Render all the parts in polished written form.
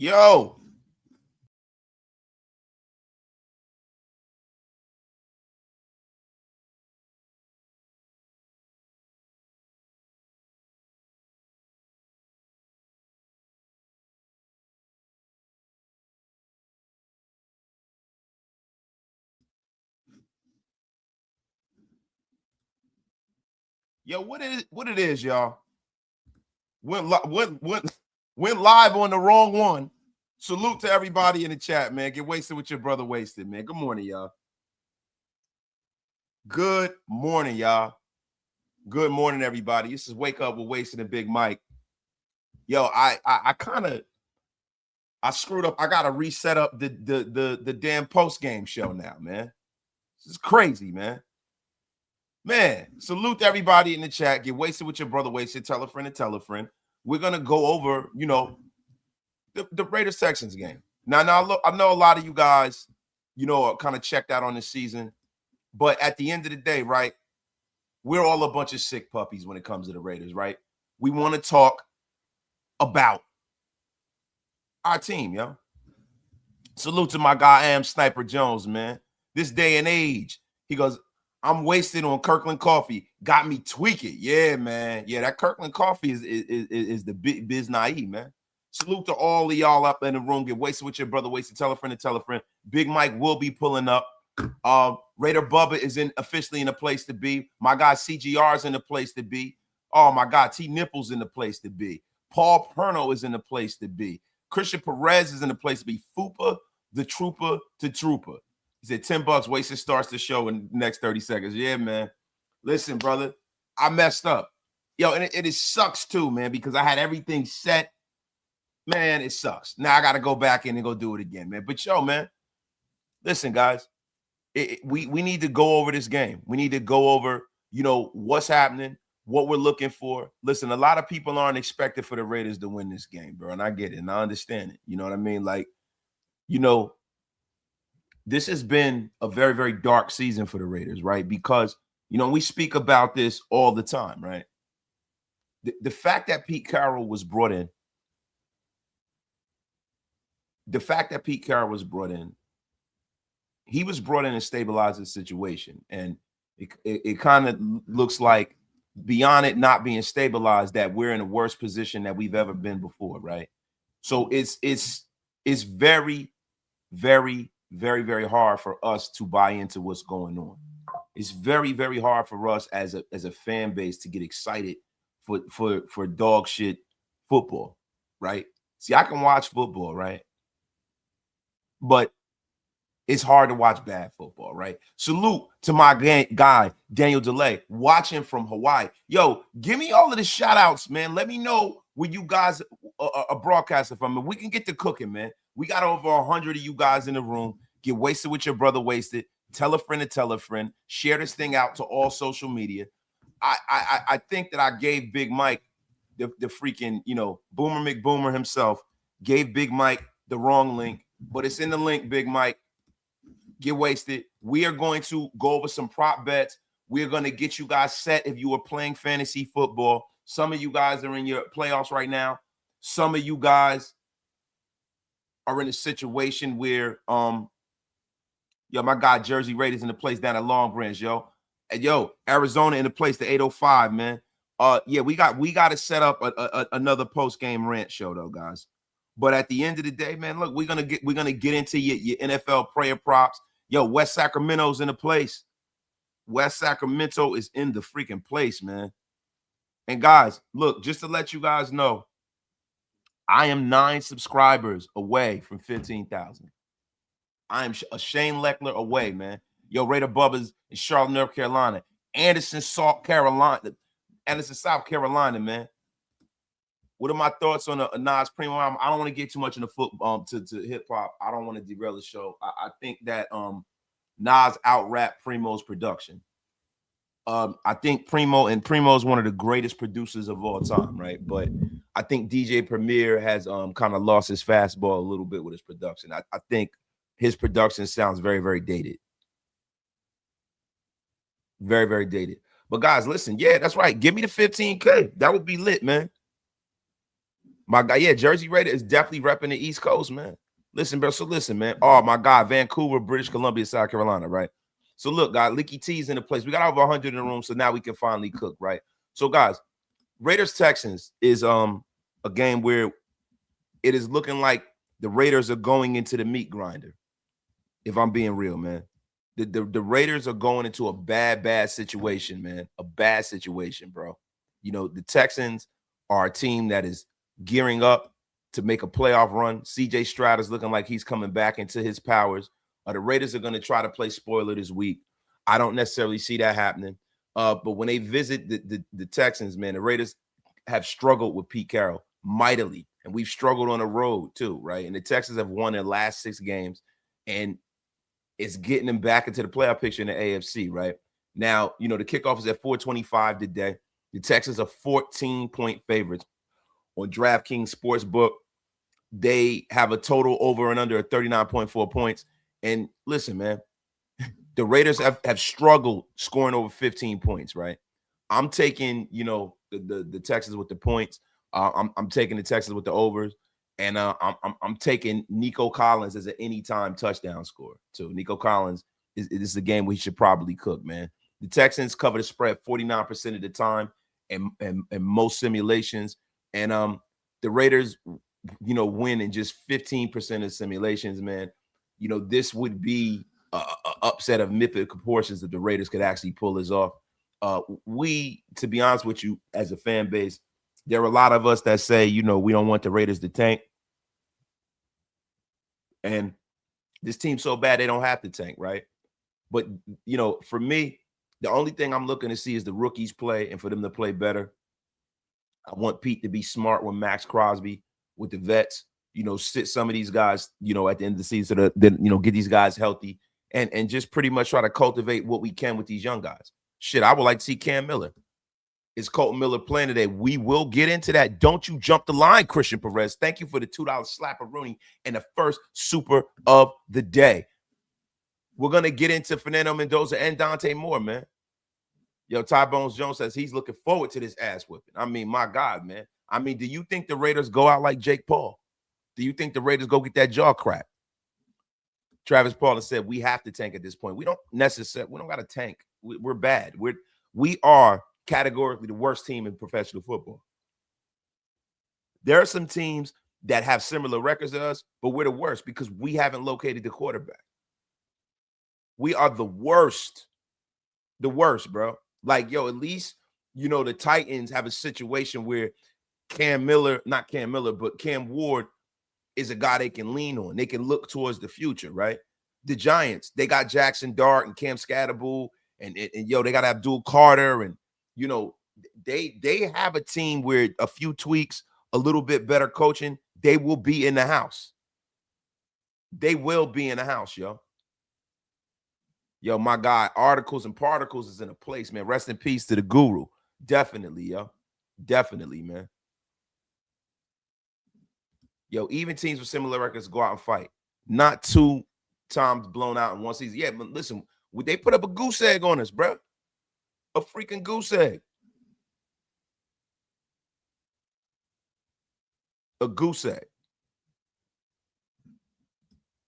Yo. Yo, what it is, y'all? Went live on the wrong one. Salute to everybody in the chat, man. Get wasted with your brother wasted, man. Good morning, y'all. Good morning, y'all. Good morning, everybody. This is Wake Up with Wasted and Big Mike. Yo, I kind of screwed up. I gotta reset up the damn post game show now, man. This is crazy, man. Man, salute to everybody in the chat. Get wasted with your brother wasted. Tell a friend and tell a friend. We're gonna go over, the Raiders-Texans game. Now, look, I know a lot of you guys, are kind of checked out on this season, but at the end of the day, right, we're all a bunch of sick puppies when it comes to the Raiders, right? We want to talk about our team, yo. Salute to my guy, Am Sniper Jones, man. This day and age, he goes, I'm wasted on Kirkland coffee. Got me tweaking. Yeah, man. Yeah, that Kirkland coffee is the biz naive, man. Salute to all of y'all up in the room. Get wasted with your brother wasted. Tell a friend and tell a friend. Big Mike will be pulling up. Raider Bubba is officially in a place to be. My guy CGR is in a place to be. Oh my God, T Nipples in the place to be. Paul Perno is in the place to be. Christian Perez is in the place to be. Fupa, the trooper to trooper. He said $10 wasted starts the show in the next 30 seconds. Yeah, man. Listen, brother, I messed up. Yo, and it sucks too, man, because I had everything set. Man, it sucks. Now I got to go back in and go do it again, man. But yo, man, listen, guys, we need to go over this game. We need to go over, what's happening, what we're looking for. Listen, a lot of people aren't expected for the Raiders to win this game, bro, and I get it, and I understand it. You know what I mean? Like, this has been a very, very dark season for the Raiders, right? Because, we speak about this all the time, right? The fact that Pete Carroll was brought in, he was brought in to stabilize the situation. And it kind of looks like beyond it not being stabilized, that we're in a worse position that we've ever been before, right? So it's very, very, very, very hard for us to buy into what's going on. It's very, very hard for us as a fan base to get excited for dog shit football, right? See, I can watch football, right? But it's hard to watch bad football, right? Salute to my guy, Daniel DeLay, watching from Hawaii. Yo, give me all of the shout outs, man. Let me know where you guys are broadcasting from. And we can get to cooking, man. We got over 100 of you guys in the room. Get wasted with your brother wasted. Tell a friend to tell a friend. Share this thing out to all social media. I think that I gave Big Mike, the freaking, Boomer McBoomer himself, gave Big Mike the wrong link. But it's in the link, Big Mike. Get wasted. We are going to go over some prop bets. We're going to get you guys set if you are playing fantasy football. Some of you guys are in your playoffs right now. Some of you guys are in a situation where, my guy Jersey Raiders in the place down at Long Branch, yo. And yo, Arizona in the place, the 805, man. We got to set up another post-game rant show, though, guys. But at the end of the day, man, look, we're gonna get into your NFL prayer props. Yo, West Sacramento's in the place. West Sacramento is in the freaking place, man. And guys, look, just to let you guys know, I am 9 subscribers away from 15,000. I am a Shane Leckler away, man. Yo, Raider Bubba's in Charlotte, North Carolina. Anderson, South Carolina, man. What are my thoughts on a Nas Primo album? I don't want to get too much into to hip hop. I don't want to derail the show. I think that Nas out-rap Primo's production. I think Primo is one of the greatest producers of all time, right? But I think DJ Premier has kind of lost his fastball a little bit with his production. I think his production sounds very, very dated. Very, very dated. But guys, listen, yeah, that's right. Give me the 15K. That would be lit, man. My guy, yeah, Jersey Raider is definitely repping the East Coast, man. Listen, bro. So listen, man. Oh my God, Vancouver, British Columbia, South Carolina, right? So look, guys, Licky T's in the place. We got over 100 in the room, so now we can finally cook, right? So guys, Raiders-Texans is a game where it is looking like the Raiders are going into the meat grinder. If I'm being real, man. The Raiders are going into a bad situation, man. A bad situation, bro. You know, the Texans are a team that is gearing up to make a playoff run. CJ Stroud is looking like he's coming back into his powers. The Raiders are going to try to play spoiler this week. I don't necessarily see that happening. But when they visit the Texans, man, the Raiders have struggled with Pete Carroll mightily. And we've struggled on the road too, right? And the Texans have won their last 6 games. And it's getting them back into the playoff picture in the AFC, right? Now, you know, the kickoff is at 425 today. The Texans are 14-point favorites on DraftKings Sportsbook. They have a total over and under 39.4 points. And listen, man, the Raiders have struggled scoring over 15 points, right? I'm taking, you know, the Texans with the points. I'm taking the Texans with the overs. And I'm taking Nico Collins as an anytime touchdown scorer too. Nico Collins is a game we should probably cook, man. The Texans cover the spread 49% of the time and most simulations. And the Raiders, you know, win in just 15% of simulations, man. You know, this would be a upset of mythic proportions if the Raiders could actually pull this off. To be honest with you, as a fan base, there are a lot of us that say, you know, we don't want the Raiders to tank. And this team's so bad they don't have to tank, right? But, you know, for me, the only thing I'm looking to see is the rookies play and for them to play better. I want Pete to be smart with Max Crosby, with the vets, you know, sit some of these guys, you know, at the end of the season, so that, you know, get these guys healthy and just pretty much try to cultivate what we can with these young guys. Shit, I would like to see Cam Miller. Is Colton Miller playing today? We will get into that. Don't you jump the line, Christian Perez. Thank you for the $2 slap-a-rooney and the first super of the day. We're going to get into Fernando Mendoza and Dante Moore, man. Yo, Ty Bones Jones says he's looking forward to this ass whipping. I mean, my God, man. I mean, do you think the Raiders go out like Jake Paul? Do you think the Raiders go get that jaw cracked? Travis Paul said we have to tank at this point. We don't got to tank. We're bad. We are categorically the worst team in professional football. There are some teams that have similar records to us, but we're the worst because we haven't located the quarterback. We are the worst. The worst, bro. Like, yo, at least, you know, the Titans have a situation where Cam Ward is a guy they can lean on. They can look towards the future, right? The Giants, they got Jackson Dart and Cam Scatterbull and yo, they got Abdul Carter and, you know, they have a team where a few tweaks, a little bit better coaching, they will be in the house. They will be in the house, yo. Yo, my guy, Articles and Particles is in a place, man. Rest in peace to the guru. Definitely, yo. Definitely, man. Yo, even teams with similar records go out and fight. Not 2 times blown out in one season. Yeah, but listen, they put up a goose egg on us, bro. A freaking goose egg. A goose egg.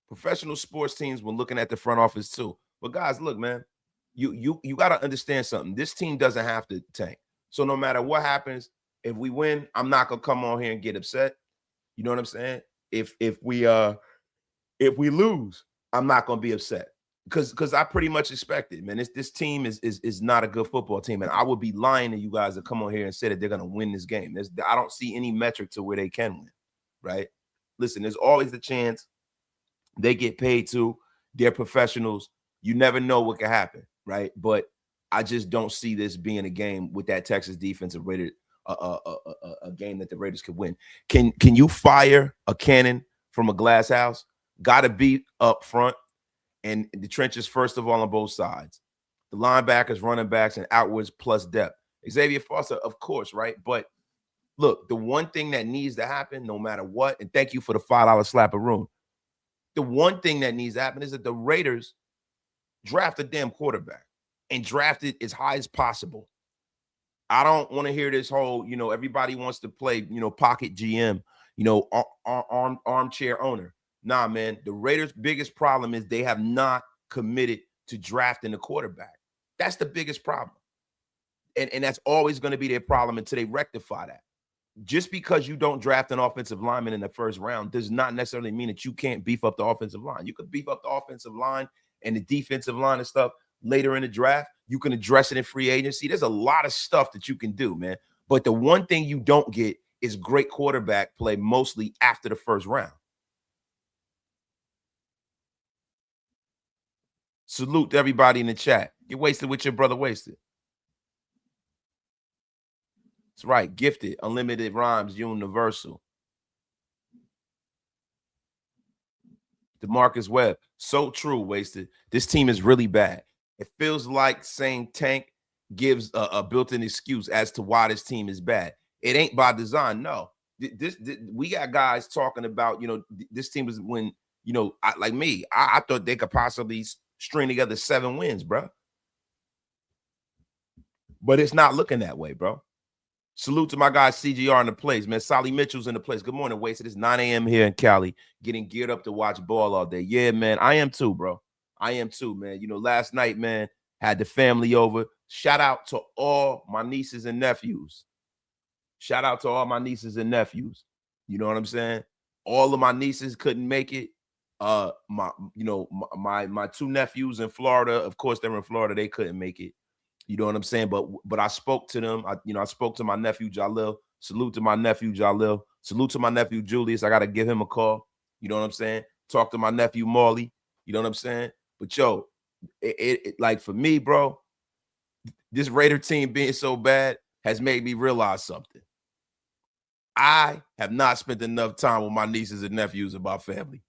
Professional sports teams were looking at the front office too. But guys, look, man, you got to understand something. This team doesn't have to tank. So no matter what happens, if we win, I'm not gonna come on here and get upset. You know what I'm saying? If we lose, I'm not gonna be upset because I pretty much expect it, man. This team is not a good football team, and I would be lying to you guys to come on here and say that they're gonna win this game. I don't see any metric to where they can win, right? Listen, there's always the chance they get paid to. They're professionals. You never know what can happen, right? But I just don't see this being a game with that Texas defensive rated a game that the Raiders could win. Can you fire a cannon from a glass house? Got to be up front and the trenches first of all on both sides. The linebackers, running backs, and outwards plus depth. Xavier Foster, of course, right? But look, the one thing that needs to happen, no matter what, and thank you for the $5 slap-a-room. The one thing that needs to happen is that the Raiders draft a damn quarterback and draft it as high as possible. I don't want to hear this whole, everybody wants to play, pocket GM, armchair owner. Nah, man, the Raiders' biggest problem is they have not committed to drafting a quarterback. That's the biggest problem. And that's always going to be their problem until they rectify that. Just because you don't draft an offensive lineman in the first round does not necessarily mean that you can't beef up the offensive line. You could beef up the offensive line and the defensive line and stuff later in the draft. You can address it in free agency. There's a lot of stuff that you can do, man. But the one thing you don't get is great quarterback play mostly after the first round. Salute to everybody in the chat. Get wasted with your brother wasted. That's right. Gifted, unlimited rhymes, universal. DeMarcus Webb. So true, wasted. This team is really bad. It feels like saying tank gives a built-in excuse as to why this team is bad. It ain't by design. No. We got guys talking about, this team is when, I thought they could possibly string together 7 wins, bro. But it's not looking that way, bro. Salute to my guy CGR in the place, man. Solly Mitchell's in the place. Good morning, Wasted. It's 9 a.m. here in Cali, getting geared up to watch ball all day. Yeah, man, I am too, bro. I am too, man. Last night, man, had the family over. Shout out to all my nieces and nephews. Shout out to all my nieces and nephews. You know what I'm saying? All of my nieces couldn't make it. My 2 nephews in Florida, of course, they're in Florida. They couldn't make it. You know what I'm saying? But I spoke to them. I spoke to my nephew Jalil. Salute to my nephew Jalil. Salute to my nephew Julius. I got to give him a call. You know what I'm saying? Talk to my nephew Marley. You know what I'm saying? But yo, it like for me, bro, this Raider team being so bad has made me realize something. I have not spent enough time with my nieces and nephews and my family.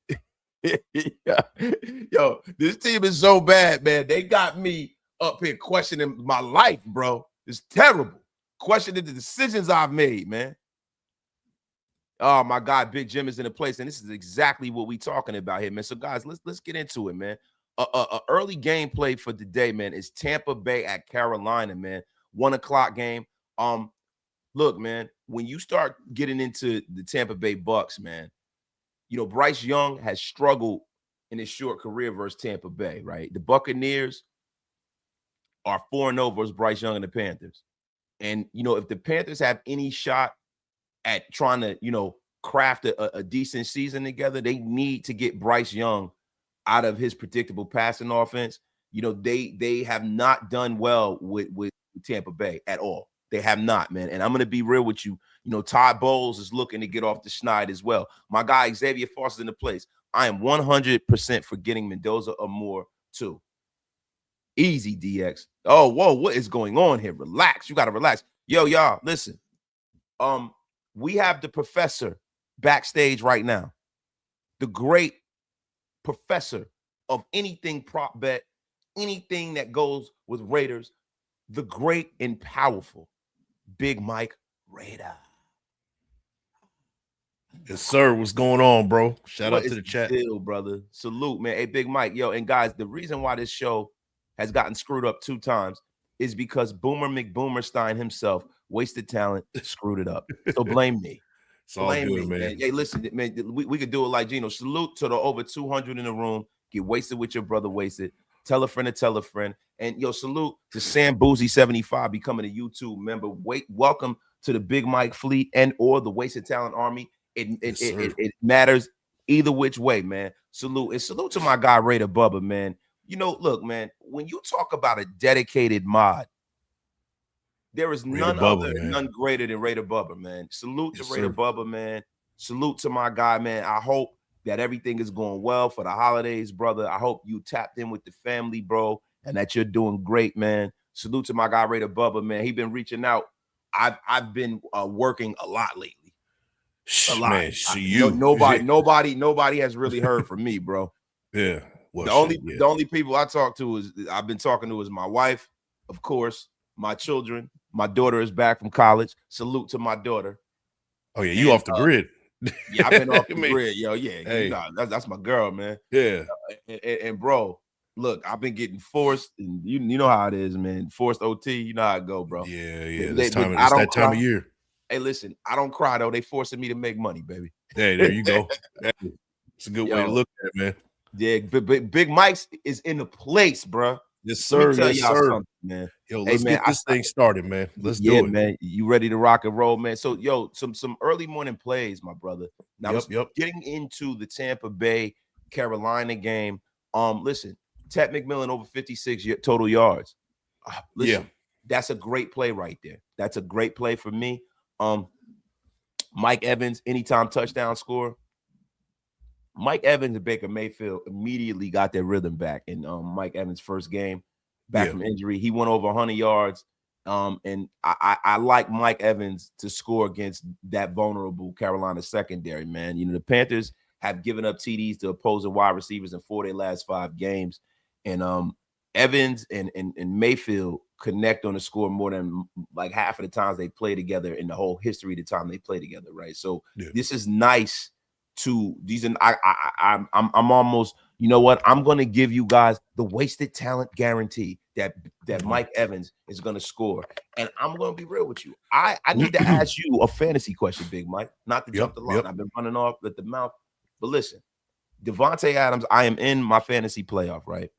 Yo, this team is so bad, man. They got me up here questioning my life, bro. It's terrible. Questioning the decisions I've made, man. Oh, my God, Big Jim is in the place, and this is exactly what we talking about here, man. So, guys, let's get into it, man. Early gameplay for today, man, is Tampa Bay at Carolina, man. 1 o'clock game. Look, man, when you start getting into the Tampa Bay Bucks, man, Bryce Young has struggled in his short career versus Tampa Bay, right? The Buccaneers are 4-0 versus Bryce Young and the Panthers. And, if the Panthers have any shot at trying to, craft a decent season together, they need to get Bryce Young out of his predictable passing offense. They have not done well with Tampa Bay at all. They have not, man. And I'm going to be real with you. Todd Bowles is looking to get off the schneid as well. My guy, Xavier Foster's in the place. I am 100% for getting Mendoza or more, too. Easy, DX. Oh, whoa, what is going on here? Relax. You got to relax. Yo, y'all, listen. We have the professor backstage right now. The great professor of anything prop bet, anything that goes with Raiders, the great and powerful Big Mike Raider. Yes, sir. What's going on, bro? Shout out to the chat. Deal, brother. Salute, man. Hey, Big Mike. Yo, and guys, the reason why this show has gotten screwed up 2 times is because Boomer McBoomerstein himself, wasted talent, screwed it up. So blame me. It's all good, me, man. Hey, listen, man, we could do it like Gino. Salute to the over 200 in the room. Get wasted with your brother, wasted. Tell a friend to tell a friend. And yo, salute to Sam Boozy 75 becoming a YouTube member. Welcome to the Big Mike fleet and or the Wasted Talent Army. It matters either which way, man. Salute. And salute to my guy Raider Bubba, man. Look, man, when you talk about a dedicated mod, there is none greater than Raider Bubba, man. Salute to Raider Bubba, man. Salute to my guy, man. I hope that everything is going well for the holidays, brother. I hope you tapped in with the family, bro, and that you're doing great, man. Salute to my guy Raider Bubba, man. He been reaching out. I've been working a lot lately. A lot. Man, nobody has really heard from me, bro. Yeah. Well, the only people I talk to I've been talking to is my wife, of course, my children. My daughter is back from college. Salute to my daughter. Oh yeah, you off the grid. Yeah, I've been off the grid, yo. Yeah, hey. That's my girl, man. Yeah. And bro, look, I've been getting forced, and you know how it is, man. Forced OT, you know how it go, bro. Yeah. But It's that time of year. Hey, listen, I don't cry though. They forcing me to make money, baby. Hey, there you go. It's a good way to look at it, man. Yeah, Big Mike's is in the place, bro. Yes, sir. Let me tell y'all something, man. Yo, let's get this thing started, man. Let's do it, man. You ready to rock and roll, man? So, some early morning plays, my brother. Now, getting into the Tampa Bay Carolina game. Listen, Ted McMillan over 56 total yards. Listen, that's a great play right there. That's a great play for me. Mike Evans, anytime touchdown score. Mike Evans and Baker Mayfield immediately got their rhythm back in Mike Evans' first game back from injury. He went over 100 yards. And I like Mike Evans to score against that vulnerable Carolina secondary, man. You know, the Panthers have given up TDs to opposing wide receivers in 4 of their last 5 games. And Evans and Mayfield connect on the score more than like half of the times they play together in the whole history of the time they play together, right? So this is nice to these, and I'm almost, you know what? I'm gonna give you guys the wasted talent guarantee that Mike Evans is gonna score. And I'm gonna be real with you. I need to ask you a fantasy question, Big Mike, not to jump the line. I've been running off at the mouth, but listen, Devontae Adams, I am in my fantasy playoff, right?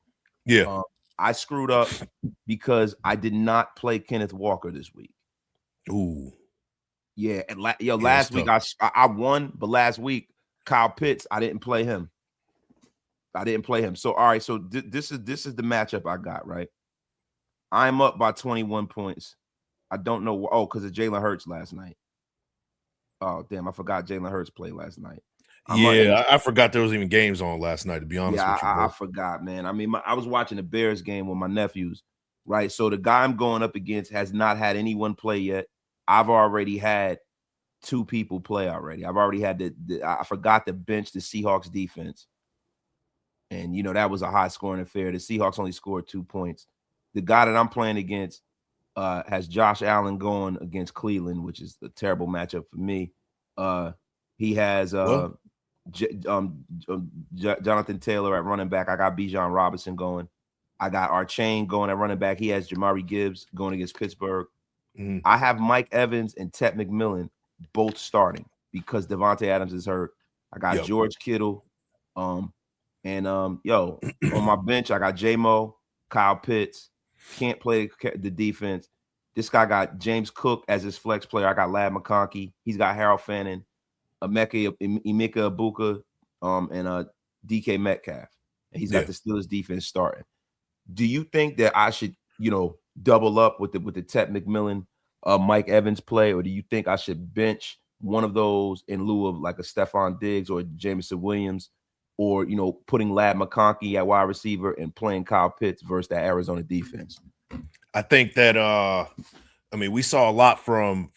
Yeah. I screwed up because I did not play Kenneth Walker this week. Ooh. Yeah, and last week I won, but last week Kyle Pitts, I didn't play him. So all right, so this is the matchup I got, right? I'm up by 21 points. I don't know. Oh, because of Jalen Hurts last night. Oh, damn, I forgot Jalen Hurts played last night. I forgot there was even games on last night, to be honest with you, bro. I forgot, man. I mean, I was watching the Bears game with my nephews, right? So the guy I'm going up against has not had anyone play yet. I've already had 2 people play already. I've already had I forgot to bench the Seahawks defense. And, you know, that was a high scoring affair. The Seahawks only scored 2 points. The guy that I'm playing against has Josh Allen going against Cleveland, which is a terrible matchup for me. He has Jonathan Taylor at running back. I got Bijan Robinson going. I got Archain going at running back. He has Jamari Gibbs going against Pittsburgh. I have Mike Evans and Ted McMillan both starting because Devontae Adams is hurt. I got George Kittle. On my bench, I got J-Mo, Kyle Pitts. Can't play the defense. This guy got James Cook as his flex player. I got Lad McConkey. He's got Harold Fannin, Emeka Ibuka, and DK Metcalf. And he's got the Steelers defense starting. Do you think that I should, double up with the Ted McMillan, Mike Evans play, or do you think I should bench one of those in lieu of like a Stephon Diggs or Jameson Williams, or putting Lad McConkey at wide receiver and playing Kyle Pitts versus that Arizona defense? I think that we saw a lot from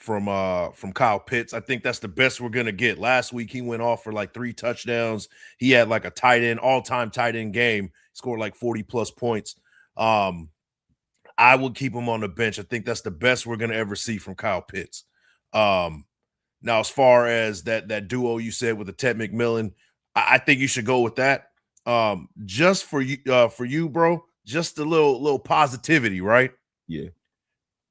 Kyle Pitts. I think that's the best we're gonna get. Last week he went off for like 3 touchdowns. He had like a all-time tight end game. Scored like 40+ points. I would keep him on the bench. I think that's the best we're gonna ever see from Kyle Pitts. Now, as far as that duo you said with the Ted McMillan, I think you should go with that. Just for you, bro. Just a little positivity, right? Yeah.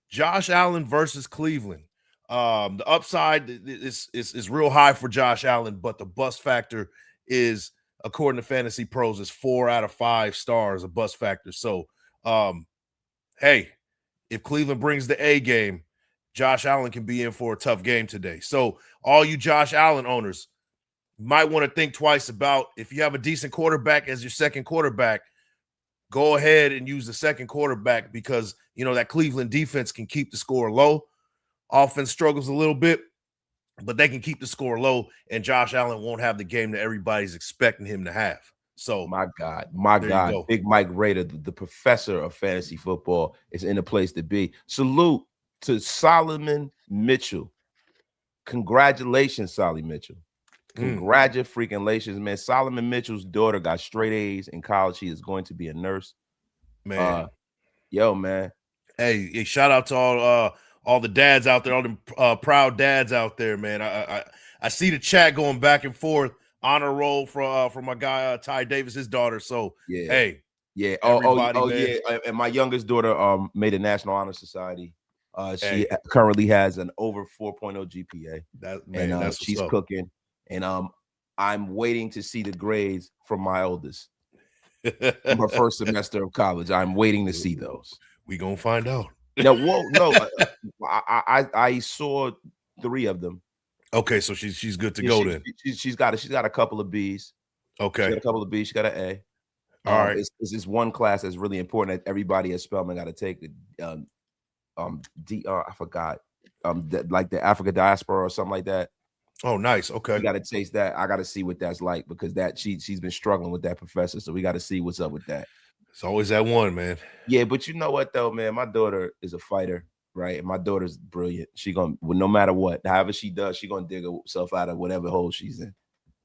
Josh Allen versus Cleveland. The upside is real high for Josh Allen, but the bust factor is, according to Fantasy Pros, is 4 out of 5 stars, a bust factor. So, hey, if Cleveland brings the A game, Josh Allen can be in for a tough game today. So, all you Josh Allen owners might want to think twice about, if you have a decent quarterback as your second quarterback, go ahead and use the second quarterback, because that Cleveland defense can keep the score low. Offense struggles a little bit, but they can keep the score low, and Josh Allen won't have the game that everybody's expecting him to have. So my God, Big Mike Raider, the professor of fantasy football, is in a place to be. Salute to Solomon Mitchell. Congratulations, Solly Mitchell. Congratulations, man. Solomon Mitchell's daughter got straight A's in college. She is going to be a nurse. Man. Man. Hey, shout out to all the dads out there, all the proud dads out there, man. I see the chat going back and forth. Honor roll from my guy Ty Davis, his daughter. So, hey, Yeah. Everybody, man. Yeah. And my youngest daughter made a National Honor Society. She Hey. currently has an over 4.0 GPA. That's She's what's up. cooking. And I'm waiting to see the grades from my oldest. From her first semester of college. I'm waiting to see those. We gonna find out. No. I saw 3 of them. Okay, so she's good to go then. She's got a couple of B's. Okay. She got a couple of B's. She got an A. All right. It's this one class that's really important that everybody at Spelman got to take. I forgot. Like the Africa diaspora or something like that. Oh, nice. Okay. You got to taste that. I got to see what that's like because she's been struggling with that professor. So we got to see what's up with that. It's always that one, man. Yeah, but you know what though, man? My daughter is a fighter, right? And my daughter's brilliant. She gonna, well, no matter what, however she does, she gonna dig herself out of whatever hole she's in.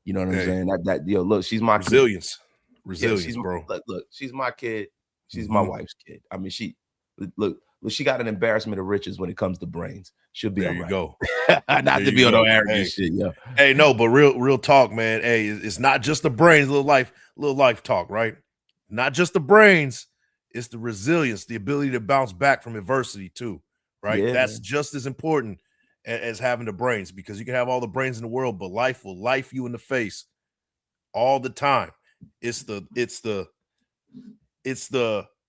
You know what I'm saying? Look, she's my resilience, kid. Bro. Look, she's my kid. She's my wife's kid. I mean, she got an embarrassment of riches when it comes to brains. She'll be there. All You right. go. Not to be on no arrogant shit, yo. Hey, no, but real talk, man. Hey, it's not just the brains. Little life talk, right? Not just the brains. It's the resilience, the ability to bounce back from adversity too, right? Yeah, That's man. just as important as having the brains, because you can have all the brains in the world, but life will life you in the face all the time. It's the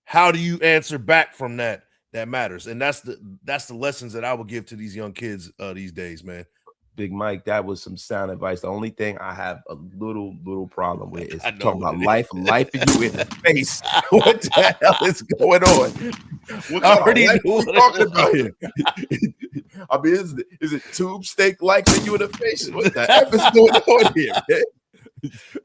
how do you answer back from that matters, and that's the lessons that I would give to these young kids these days, man. Big Mike, that was some sound advice. The only thing I have a little problem with is talking about life and you in the face. What the hell is going on? What kind of life are we talking about here? I mean, is it tube steak life for you in the face? What the F is going on here, man?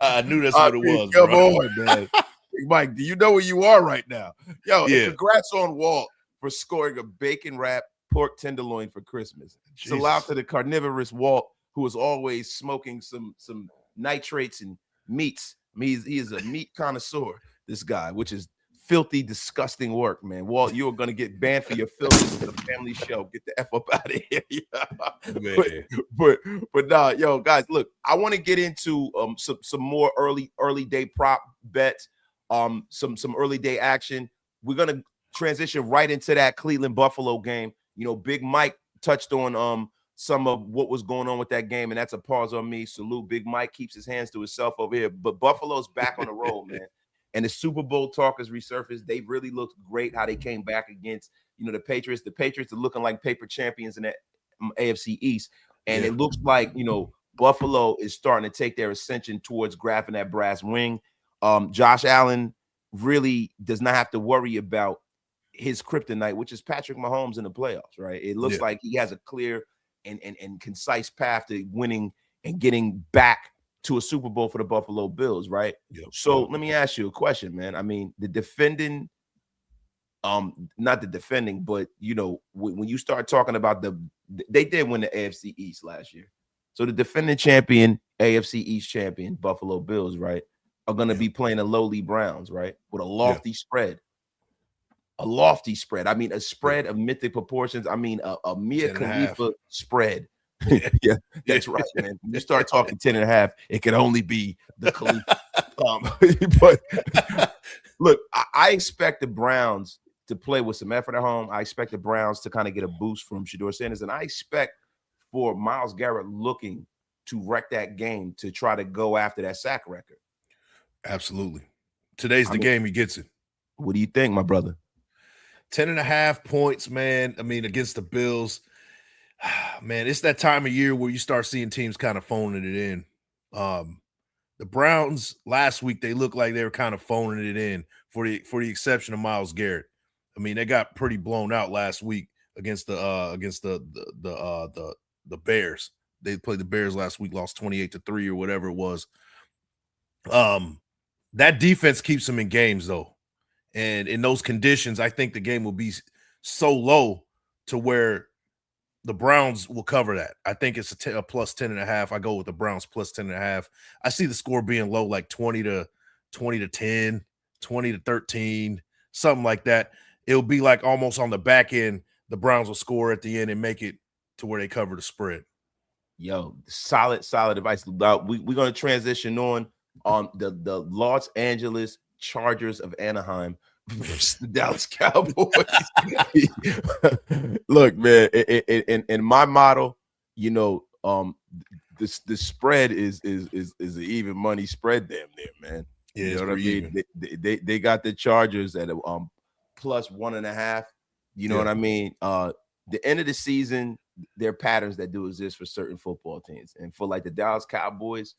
I knew that's what it was. Come on, man. Big Mike, do you know where you are right now? Yo, yeah. Congrats on Walt for scoring a bacon wrap pork tenderloin for Christmas. Jesus. So out to the carnivorous Walt, who is always smoking some nitrates and meats. I mean, he is a meat connoisseur, this guy, which is filthy, disgusting work, man. Walt, you're going to get banned for your filth to the family show. Get the F up out of here. But nah, yo, guys, look, I want to get into some more early day prop bets, some early day action. We're going to transition right into that Cleveland Buffalo game. You know, Big Mike touched on some of what was going on with that game, and that's a pause on me. Salute. Big Mike keeps his hands to himself over here. But Buffalo's back on the road, man. And the Super Bowl talk has resurfaced. They really looked great how they came back against, the Patriots. The Patriots are looking like paper champions in the AFC East. And it looks like, Buffalo is starting to take their ascension towards grabbing that brass ring. Josh Allen really does not have to worry about his kryptonite, which is Patrick Mahomes in the playoffs, right? It looks like he has a clear and concise path to winning and getting back to a Super Bowl for the Buffalo Bills, right? So let me ask you a question, man. I mean, the defending, not the defending, but when you start talking about they did win the AFC East last year. So the defending champion, AFC East champion, Buffalo Bills, right, are going to be playing the lowly Browns, right, with a lofty spread. A lofty spread. I mean, a spread of mythic proportions. I mean, a Mia Khalifa spread. Yeah, that's right, man. When you start talking 10.5, it can only be the Khalifa. But look, I expect the Browns to play with some effort at home. I expect the Browns to kind of get a boost from Shedeur Sanders, and I expect for Myles Garrett looking to wreck that game to try to go after that sack record. Absolutely. Today's the game he gets it. What do you think, my brother? 10.5 points, man. I mean, against the Bills, man, it's that time of year where you start seeing teams kind of phoning it in. The Browns last week, they looked like they were kind of phoning it in for the exception of Myles Garrett. I mean, they got pretty blown out last week against the Bears. They played the Bears last week, lost 28-3 or whatever it was. That defense keeps them in games though. And in those conditions, I think the game will be so low to where the Browns will cover that. I think it's a plus 10.5. I go with the Browns plus 10.5. I see the score being low, like 20-10, 20-13, something like that. It'll be like almost on the back end. The Browns will score at the end and make it to where they cover the spread. Yo, solid advice. We're going to transition on the Los Angeles Chargers of Anaheim versus the Dallas Cowboys. Look, man, in my model, you know, the spread is an even money spread damn near, man. Yeah, you know what I mean? They got the Chargers at plus 1.5. You know what I mean? The end of the season, there are patterns that do exist for certain football teams, and for like the Dallas Cowboys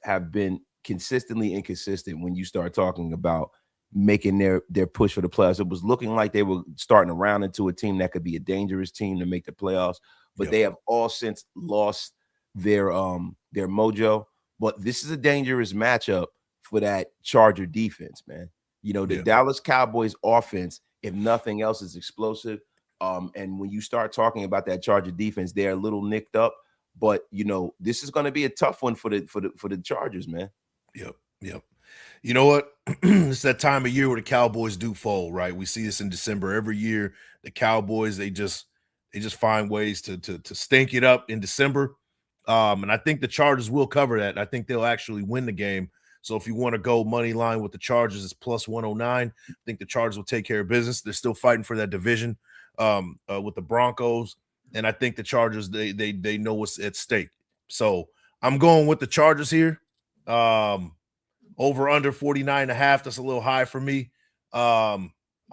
have been consistently inconsistent when you start talking about making their push for the playoffs. It was looking like they were starting to round into a team that could be a dangerous team to make the playoffs, but they have all since lost their mojo. But this is a dangerous matchup for that Charger defense, man. You know, the Dallas Cowboys offense, if nothing else, is explosive. And when you start talking about that Charger defense, they're a little nicked up. But you know, this is going to be a tough one for the Chargers, man. Yep. You know what? It's that time of year where the Cowboys do fold, right? We see this in December every year. The Cowboys, they just find ways to stink it up in December. And I think the Chargers will cover that. I think they'll actually win the game. So if you want to go money line with the Chargers, it's plus 109. I think the Chargers will take care of business. They're still fighting for that division with the Broncos. And I think the Chargers, they know what's at stake. So I'm going with the Chargers here. Over under 49.5. That's a little high for me. I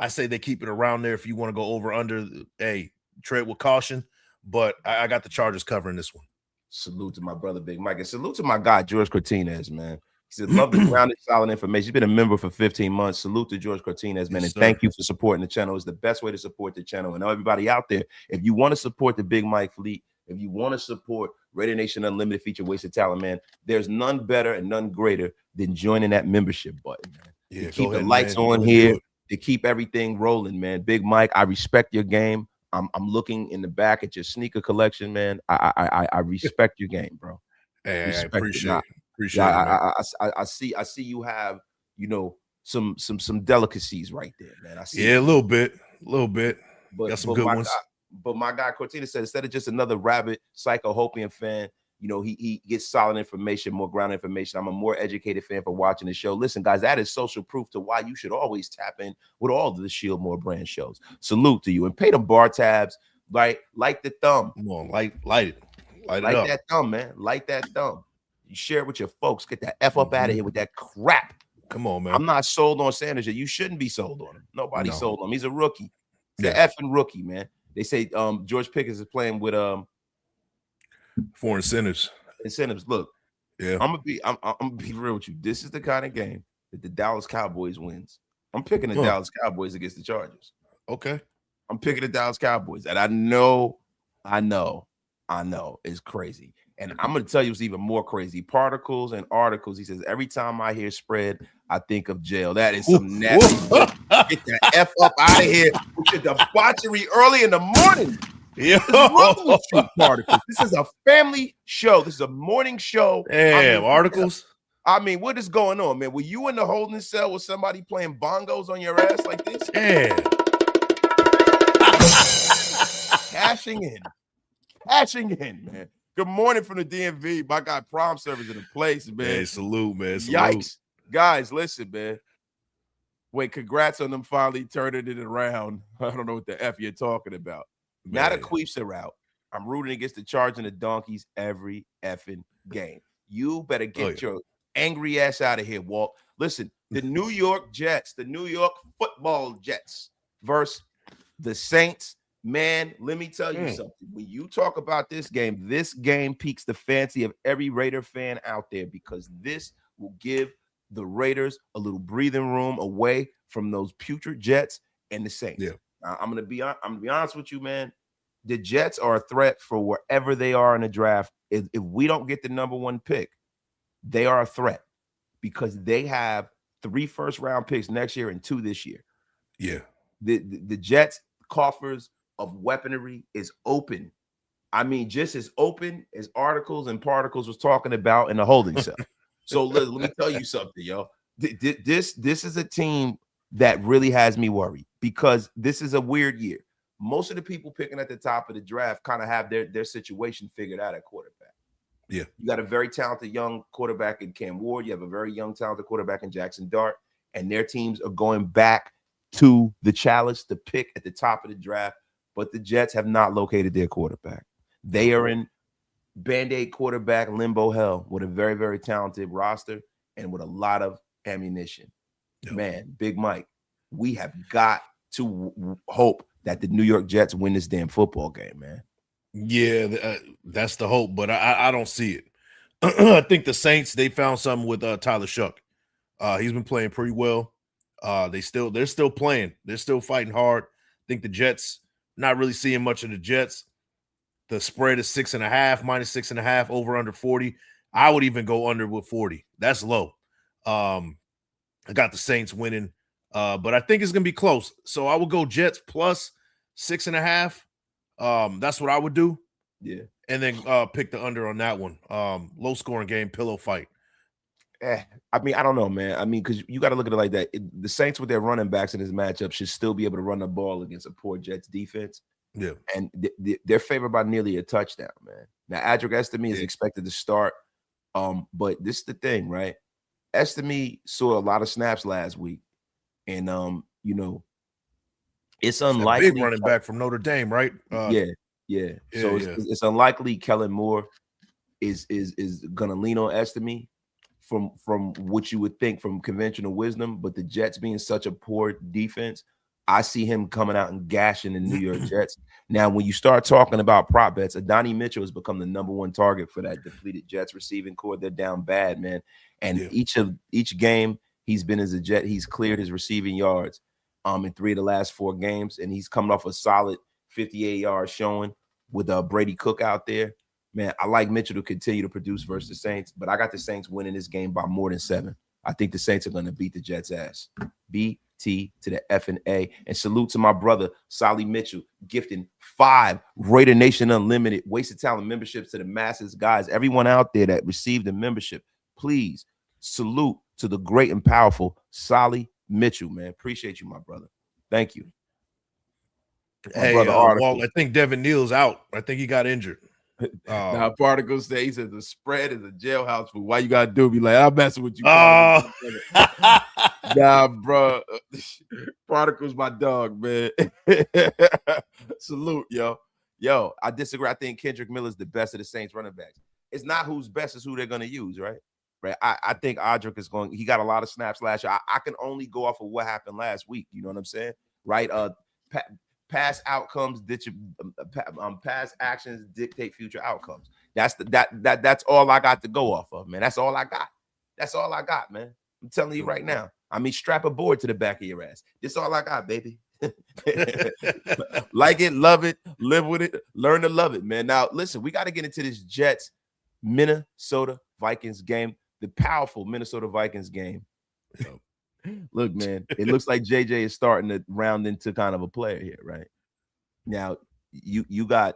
say they keep it around there. If you want to go over under, hey, tread with caution. But I got the Chargers covering this one. Salute to my brother Big Mike, and salute to my guy George Cortinez, man. He said, love the grounded, solid information. He's been a member for 15 months. Salute to George Cortinez, man, and thank you for supporting the channel. It's the best way to support the channel. And everybody out there, if you want to support the Big Mike fleet, if you want to support Raider Nation Unlimited feature Wasted Talent, man, there's none better and none greater than joining that membership button, man. Yeah, keep the lights on here, to keep everything rolling, man. Big Mike, I respect your game. I'm looking in the back at your sneaker collection, man. I respect your game, bro. Hey, I appreciate it. I see you have, you know, some delicacies right there, man. I see. Yeah, a little bit. But got some good ones. But my guy Cortina said, instead of just another rabid psycho Hopian fan, you know, he gets solid information, more ground information. I'm a more educated fan for watching the show. Listen, guys, that is social proof to why you should always tap in with all of the Shieldmore brand shows. Salute to you, and pay them bar tabs. Like the thumb. Come on, light it up. That thumb, man. Light that thumb. You share it with your folks. Get that F up out of here with that crap. Come on, man. I'm not sold on Sanders yet. You shouldn't be sold on him. Nobody sold on him. He's a rookie. The effing rookie, man. They say George Pickens is playing with for incentives. Look, I'm gonna be real with you. This is the kind of game that the Dallas Cowboys wins. I'm picking the Dallas Cowboys against the Chargers. Okay. I'm picking the Dallas Cowboys. And I know it's crazy. And I'm going to tell you it's even more crazy. Particles and articles. He says, every time I hear spread, I think of jail. That is some nasty shit. Get the F up out of here with your debauchery early in the morning. Particles. This is a family show. This is a morning show. Damn, articles. I mean, what is going on, man? Were you in the holding cell with somebody playing bongos on your ass like this? Yeah. Cashing in, man. Good morning from the DMV. My guy Prom Service in the place, man. Hey, salute, man. Yikes. Guys, listen, man. Wait, congrats on them finally turning it around. I don't know what the F you're talking about. Man. Now the Queefs are out. I'm rooting against the Chargers and the Donkeys every effing game. You better get your angry ass out of here, Walt. Listen, the New York Jets, the New York football Jets versus the Saints. Man, let me tell you something. When you talk about this game piques the fancy of every Raider fan out there, because this will give the Raiders a little breathing room away from those putrid Jets and the Saints. Yeah. I'm gonna be honest with you, man. The Jets are a threat for wherever they are in the draft. If we don't get the number one pick, they are a threat because they have 3 first-round picks next year and 2 this year. Yeah. The Jets coffers of weaponry is open. I mean, just as open as articles and particles was talking about in the holding cell. So let me tell you something, yo. This is a team that really has me worried because this is a weird year. Most of the people picking at the top of the draft kind of have their situation figured out at quarterback. Yeah. You got a very talented young quarterback in Cam Ward. You have a very young, talented quarterback in Jackson Dart. And their teams are going back to the challenge to pick at the top of the draft. But the Jets have not located their quarterback. They are in Band-Aid quarterback limbo hell with a very, very talented roster and with a lot of ammunition. Yep. Man, Big Mike, we have got to hope that the New York Jets win this damn football game, man. Yeah, that's the hope, but I don't see it. I think the Saints, they found something with Tyler Shuck. He's been playing pretty well. They're still playing. They're still fighting hard. I think the Jets, not really seeing much of the Jets. The spread is 6.5, minus 6.5, over under 40. I would even go under with 40. That's low. I got the Saints winning, but I think it's gonna be close. So I would go Jets plus 6.5. That's what I would do. Yeah. And then pick the under on that one. Low scoring game, pillow fight. I mean, I don't know, man. I mean, because you got to look at it like that. The Saints with their running backs in this matchup should still be able to run the ball against a poor Jets defense. Yeah. And they're favored by nearly a touchdown, man. Now, Adric Estime is expected to start. But this is the thing, right? Estime saw a lot of snaps last week. And, you know, it's unlikely. Big running back from Notre Dame, right? Yeah. So it's unlikely Kellen Moore is going to lean on Estime from what you would think from conventional wisdom. But the Jets being such a poor defense, I see him coming out and gashing the New York Jets. Now, when you start talking about prop bets, Adonai Mitchell has become the #1 target for that depleted Jets receiving core. They're down bad, man. And each game he's been as a Jet, he's cleared his receiving yards in 3 of the last 4 games, and he's coming off a solid 58-yard showing with Brady Cook out there. Man, I like Mitchell to continue to produce versus the Saints, but I got the Saints winning this game by more than 7. I think the Saints are going to beat the Jets' ass. BT to the F&A. And salute to my brother, Solly Mitchell, gifting 5 Raider Nation Unlimited Wasted Talent memberships to the masses. Guys, everyone out there that received the membership, please salute to the great and powerful Solly Mitchell, man. Appreciate you, my brother. Thank you. Hey, Walt, I think Devin Neal's out. I think he got injured. Now, Particle said, he said the spread is a jailhouse food. Why you gotta do? Be like, I'm messing with you. Oh. Nah, bro. Particle's my dog, man. Salute, yo. Yo, I disagree. I think Kendrick Miller's the best of the Saints running backs. It's not who's best, it's who they're going to use, right? Right. I think Adric is going. He got a lot of snaps last year. I can only go off of what happened last week. You know what I'm saying? Right. Past outcomes, past actions dictate future outcomes. That's all I got to go off of, man. That's all I got. That's all I got, man. I'm telling you right now. I mean, strap a board to the back of your ass. This all I got, baby. Like it, love it, live with it, learn to love it, man. Now, listen, we got to get into this Jets Minnesota Vikings game, the powerful Minnesota Vikings game. Look, man, it looks like JJ is starting to round into kind of a player here, right? Now, you got,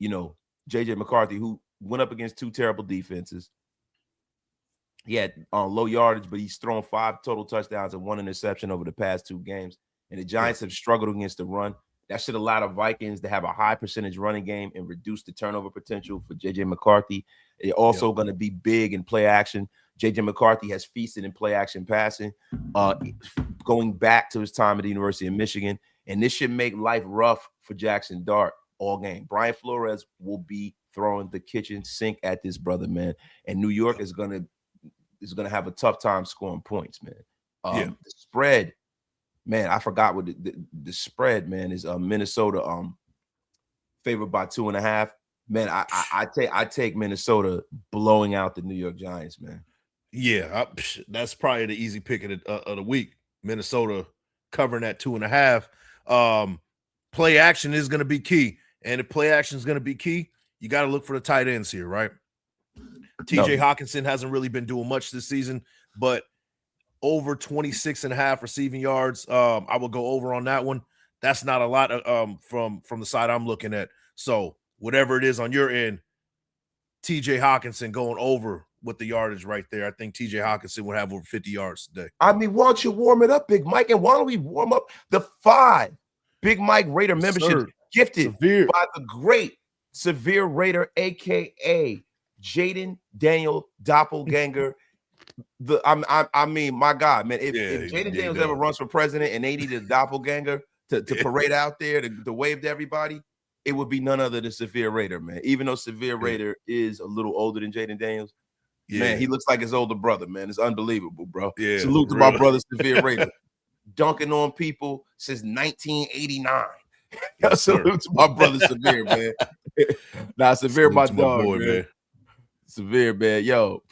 JJ McCarthy, who went up against 2 terrible defenses. He had low yardage, but he's thrown 5 total touchdowns and 1 interception over the past 2 games. And the Giants have struggled against the run. That should allow the Vikings to have a high percentage running game and reduce the turnover potential for JJ McCarthy. They're also going to be big in play action. JJ McCarthy has feasted in play action passing, going back to his time at the University of Michigan. And this should make life rough for Jackson Dart all game. Brian Flores will be throwing the kitchen sink at this brother, man. And New York is going to have a tough time scoring points, man. The spread, man, I forgot what the spread, man, is Minnesota favored by 2.5. Man, I take Minnesota blowing out the New York Giants, man. Yeah, that's probably the easy pick of the week. Minnesota covering that 2.5. Play action is going to be key. And if play action is going to be key, you got to look for the tight ends here, right? TJ Hawkinson hasn't really been doing much this season, but over 26.5 receiving yards. I will go over on that one. That's not a lot from the side I'm looking at. So whatever it is on your end, TJ Hawkinson going over with the yardage right there. I think TJ Hawkinson would have over 50 yards today. I mean, why don't you warm it up, Big Mike? And why don't we warm up the 5 Big Mike Raider membership gifted by the great Severe Raider, aka Jaden Daniel Doppelganger. I mean, my God, man. If Jaden Daniels ever runs for president and they need a doppelganger to parade out there to wave to everybody, it would be none other than Severe Raider, man. Even though Severe Raider is a little older than Jaden Daniels, man, he looks like his older brother, man. It's unbelievable, bro. Yeah, salute to my brother Severe Raider, dunking on people since 1989. Yes, salute to my brother Severe, man. Nah, Severe, my dog, boy, man. Severe, man. Yo,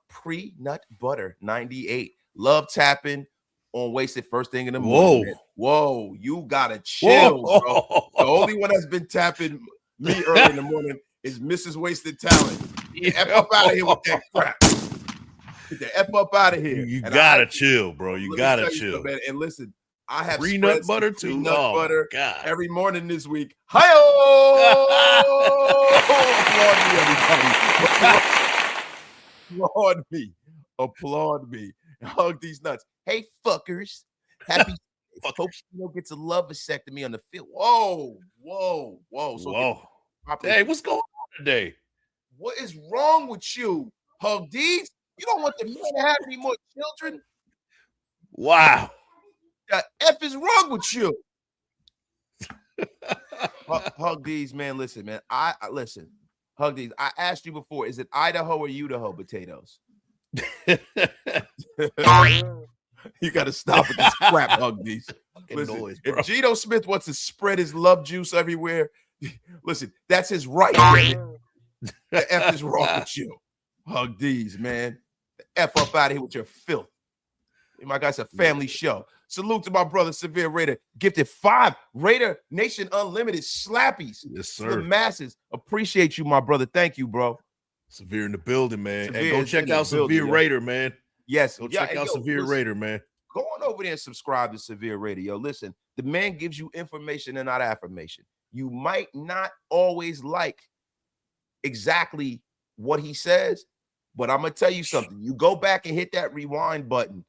pre-nut butter 98. Love tapping on Wasted first thing in the morning. Man. Whoa, you gotta chill, bro. The only one that's been tapping me early in the morning is Mrs. Wasted Talent. Get the F up out of here with that crap. Get the F up out of here. You gotta chill, bro. You gotta chill. Man. And listen, I have nut butter too. Nut butter God. every morning this week. Hi-oh! Applaud me. Applaud me. Hug these nuts. Hey, fuckers. Happy Hope gets a love vasectomy on the field. Whoa. So hey, what's going on today? What is wrong with you, Hug D's? You don't want the man to have any more children? Wow. The F is wrong with you. Hug D's, man. Listen, man. Listen. Hug D's. I asked you before, is it Idaho or Idaho potatoes? You got to stop with this crap, Hug D's. Listen, if Geno Smith wants to spread his love juice everywhere, listen, that's his right. The F is wrong with you. Hug D's, man. The F up out of here with your filth. My guy's a family show. Salute to my brother, Severe Raider. Gifted 5 Raider Nation Unlimited slappies. Yes, sir. To the masses. Appreciate you, my brother. Thank you, bro. Severe in the building, man. Severe and go check out Severe Raider, man. Yes. Go check out Severe Raider, man. Go on over there and subscribe to Severe Raider. Yo, listen, the man gives you information and not affirmation. You might not always like exactly what he says, but I'm going to tell you something. You go back and hit that rewind button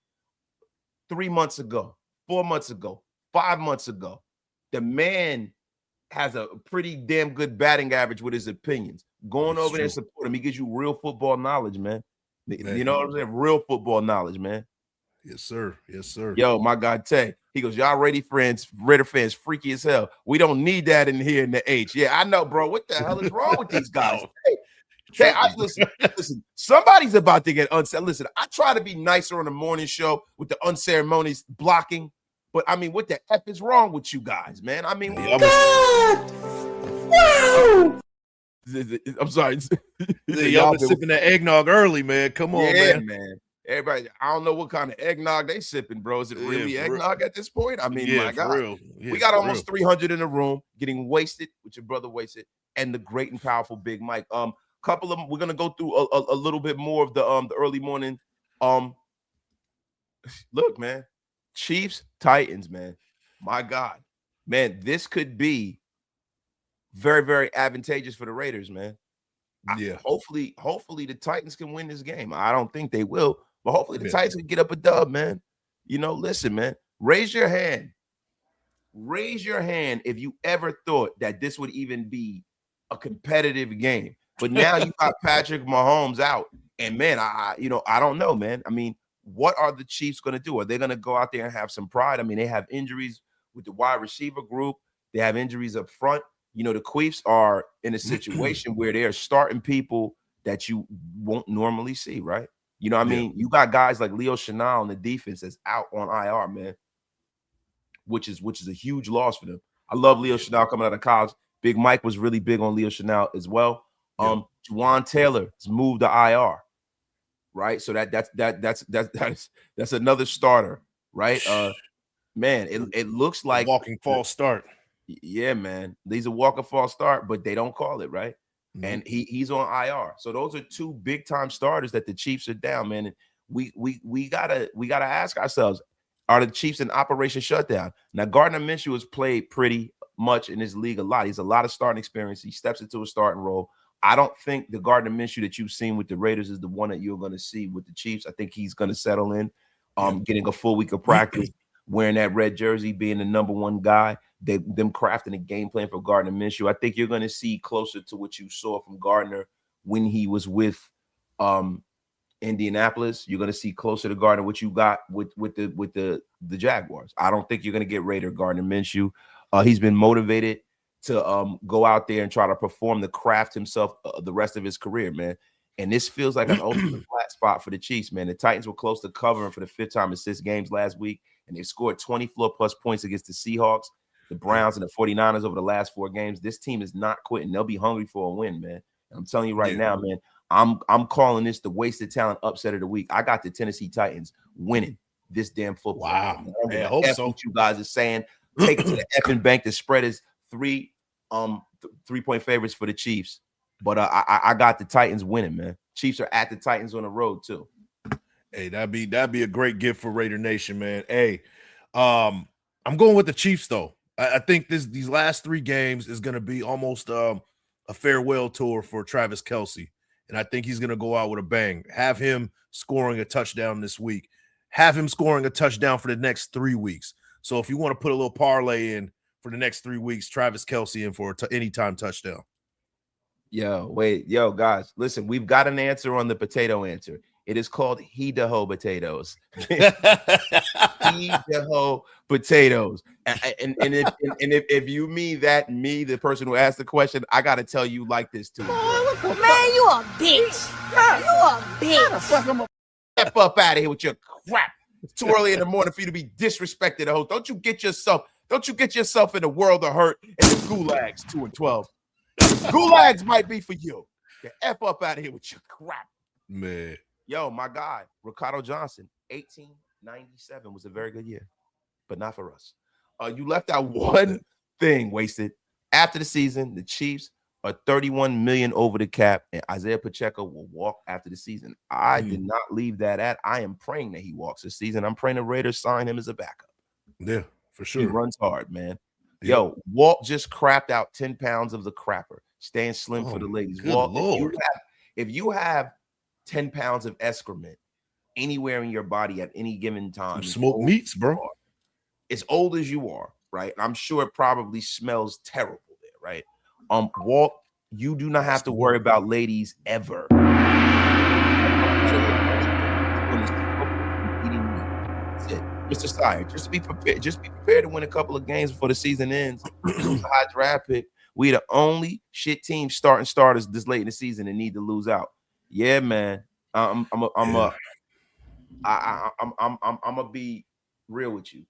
3 months ago, 4 months ago, 5 months ago. The man has a pretty damn good batting average with his opinions. Going over there and support him. He gives you real football knowledge, man. You know what I'm saying? Real football knowledge, man. Yes, sir. Yes, sir. Yo, my guy Tay. He goes, y'all Raider fans, freaky as hell. We don't need that in here in the H. Yeah, I know, bro. What the hell is wrong with these guys? Hey, listen, somebody's about to get unsaid. Listen, I try to be nicer on the morning show with the unceremonious blocking, but I mean, what the F is wrong with you guys, man? I mean, wow. I'm sorry. Y'all been sipping that eggnog early, man. Come on, man. Everybody, I don't know what kind of eggnog they sipping, bro. Is it really eggnog at this point? I mean, my God. We got almost 300 in the room, getting wasted with your brother Wasted, and the great and powerful Big Mike. Couple of them, we're gonna go through a little bit more of the early morning. Look, man, Chiefs, Titans, man. My God, man, this could be very, very advantageous for the Raiders, man. Yeah. Hopefully the Titans can win this game. I don't think they will, but hopefully the Titans can get up a dub, man. You know, listen, man, raise your hand. Raise your hand if you ever thought that this would even be a competitive game. But now you got Patrick Mahomes out. And, man, I don't know, man. I mean, what are the Chiefs going to do? Are they going to go out there and have some pride? I mean, they have injuries with the wide receiver group. They have injuries up front. You know, the Chiefs are in a situation where they're starting people that you won't normally see, right? You know what I mean? You got guys like Leo Chenal on the defense that's out on IR, man, which is a huge loss for them. I love Leo Chenal coming out of college. Big Mike was really big on Leo Chenal as well. Juwan Taylor has moved to IR, right? So that's another starter, right? Man, it looks like walking false start. Yeah, man. These are walk a false start, but they don't call it, right? And he's on IR. So those are 2 big time starters that the Chiefs are down, man. And we gotta ask ourselves, are the Chiefs in Operation Shutdown? Now, Gardner Minshew has played pretty much in this league a lot. He's a lot of starting experience. He steps into a starting role. I don't think the Gardner Minshew that you've seen with the Raiders is the one that you're going to see with the Chiefs. I think he's going to settle in, getting a full week of practice, wearing that red jersey, being the number 1 guy. them crafting a game plan for Gardner Minshew. I think you're going to see closer to what you saw from Gardner when he was with Indianapolis. You're going to see closer to Gardner what you got with the Jaguars. I don't think you're going to get Raider Gardner Minshew. He's been motivated to go out there and try to perform, the craft himself the rest of his career, man. And this feels like an ultimate flat spot for the Chiefs, man. The Titans were close to covering for the 5th time in 6 games last week, and they scored 24+ points against the Seahawks, the Browns, and the 49ers over the last 4 games. This team is not quitting. They'll be hungry for a win, man. I'm telling you right now, man, I'm calling this the wasted talent upset of the week. I got the Tennessee Titans winning this damn football. Wow. I hope so. What you guys are saying. Take it to the effing bank. The spread is 3-point favorites for the Chiefs. But I got the Titans winning, man. Chiefs are at the Titans on the road too. Hey, that'd be a great gift for Raider Nation, man. Hey, I'm going with the Chiefs though. I think these last 3 games is going to be almost a farewell tour for Travis Kelce, and I think he's going to go out with a bang. Have him scoring a touchdown this week. Have him scoring a touchdown for the next 3 weeks. So if you want to put a little parlay in for the next 3 weeks, Travis Kelce in for anytime touchdown. Yo, guys, listen, we've got an answer on the potato answer. It is called Idaho potatoes. Idaho potatoes. And if you mean that, the person who asked the question, I got to tell you like this too. Man, you a bitch. You a bitch. Step up out of here with your crap. It's too early in the morning for you to be disrespected, the host. Don't you get yourself in a world of hurt and the gulags 2-12. Gulags might be for you. Get F up out of here with your crap. Man. Yo, my guy, Ricardo Johnson, 1897 was a very good year, but not for us. You left out one thing, Wasted. After the season, the Chiefs are $31 million over the cap, and Isaiah Pacheco will walk after the season. I did not leave that at. I am praying that he walks this season. I'm praying the Raiders sign him as a backup. Yeah, for sure. He runs hard, man. Yo, Walt just crapped out 10 pounds of the crapper, staying slim for the ladies. Walt, if you have 10 pounds of excrement anywhere in your body at any given time, smoked meats, bro. As old as you are, right? I'm sure it probably smells terrible there, right? Walt, you do not have to worry about ladies ever. Mr. Sire, just be prepared. Just be prepared to win a couple of games before the season ends. Lose a high draft pick. We the only shit team starting starters this late in the season and need to lose out. Yeah, man. I'm gonna be real with you.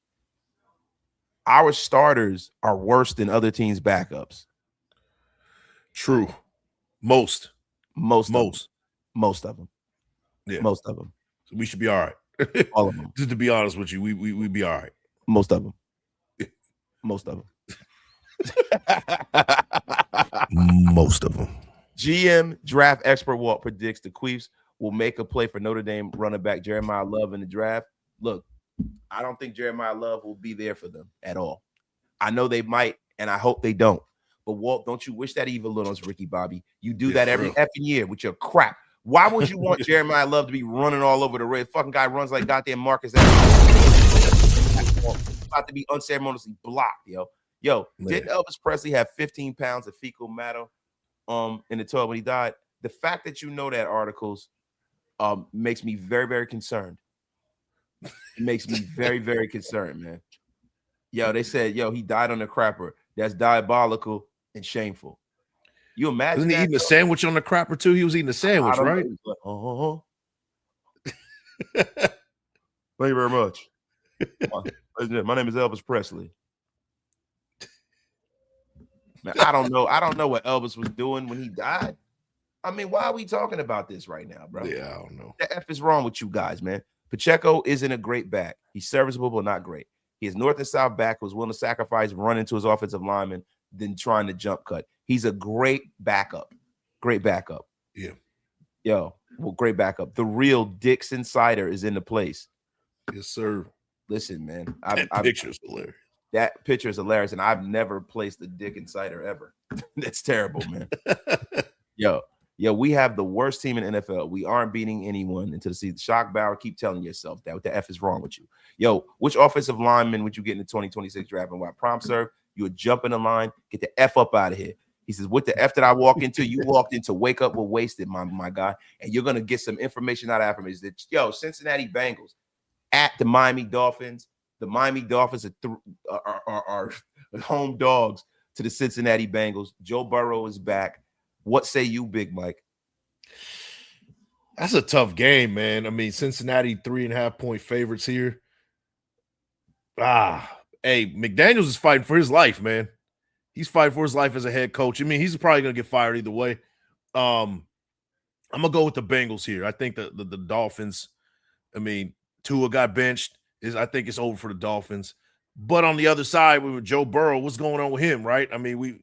Our starters are worse than other teams' backups. True. Most of them. Yeah. Most of them. So we should be all right. All of them. Just to be honest with you, we be all right. Most of them. Most of them. Most of them. GM draft expert Walt predicts the Chiefs will make a play for Notre Dame running back Jeremiah Love in the draft. Look, I don't think Jeremiah Love will be there for them at all. I know they might, and I hope they don't. But Walt, don't you wish that evil on us, Ricky Bobby? You do that every effing year with your crap. Why would you want Jeremiah Love to be running all over the red? Fucking guy runs like goddamn Marcus. About to be unceremoniously blocked, yo. Did Elvis Presley have 15 pounds of fecal matter in the toilet when he died? The fact that you know that articles makes me very, very concerned. It makes me very, very concerned, man. Yo, they said, he died on the crapper. That's diabolical and shameful. You imagine Wasn't he eating a sandwich on the crapper too? He was eating a sandwich, right? Like, Thank you very much. My name is Elvis Presley. Man, I don't know what Elvis was doing when he died. I mean, why are we talking about this right now, bro? Yeah, I don't know. The F is wrong with you guys, man. Pacheco isn't a great back. He's serviceable, but not great. He is north and south back who's willing to sacrifice running to his offensive lineman than trying to jump cut. He's a great backup. Great backup. Yeah. Great backup. The real Dix Insider is in the place. Yes, sir. Listen, man. That picture's hilarious. That picture is hilarious, and I've never placed a Dick Insider ever. That's terrible, man. Yo, we have the worst team in NFL. We aren't beating anyone into the season. Shock Bauer, keep telling yourself that. What the F is wrong with you? Yo, which offensive lineman would you get in the 2026 draft and why? Prompt serve, You're jumping the line. Get the F up out of here. He says, what the F did I walk into? You walked into wake up with wasted, my guy. And you're going to get some information out of affirmation that, yo, Cincinnati Bengals at the Miami Dolphins. The Miami Dolphins are home dogs to the Cincinnati Bengals. Joe Burrow is back. What say you, Big Mike? That's a tough game, man. I mean, Cincinnati 3.5-point favorites here. Hey, McDaniels is fighting for his life, man. He's fighting for his life as a head coach. I mean, he's probably going to get fired either way. I'm going to go with the Bengals here. I think the Dolphins, I mean, Tua got benched. I think it's over for the Dolphins. But on the other side, with Joe Burrow, what's going on with him, right? I mean,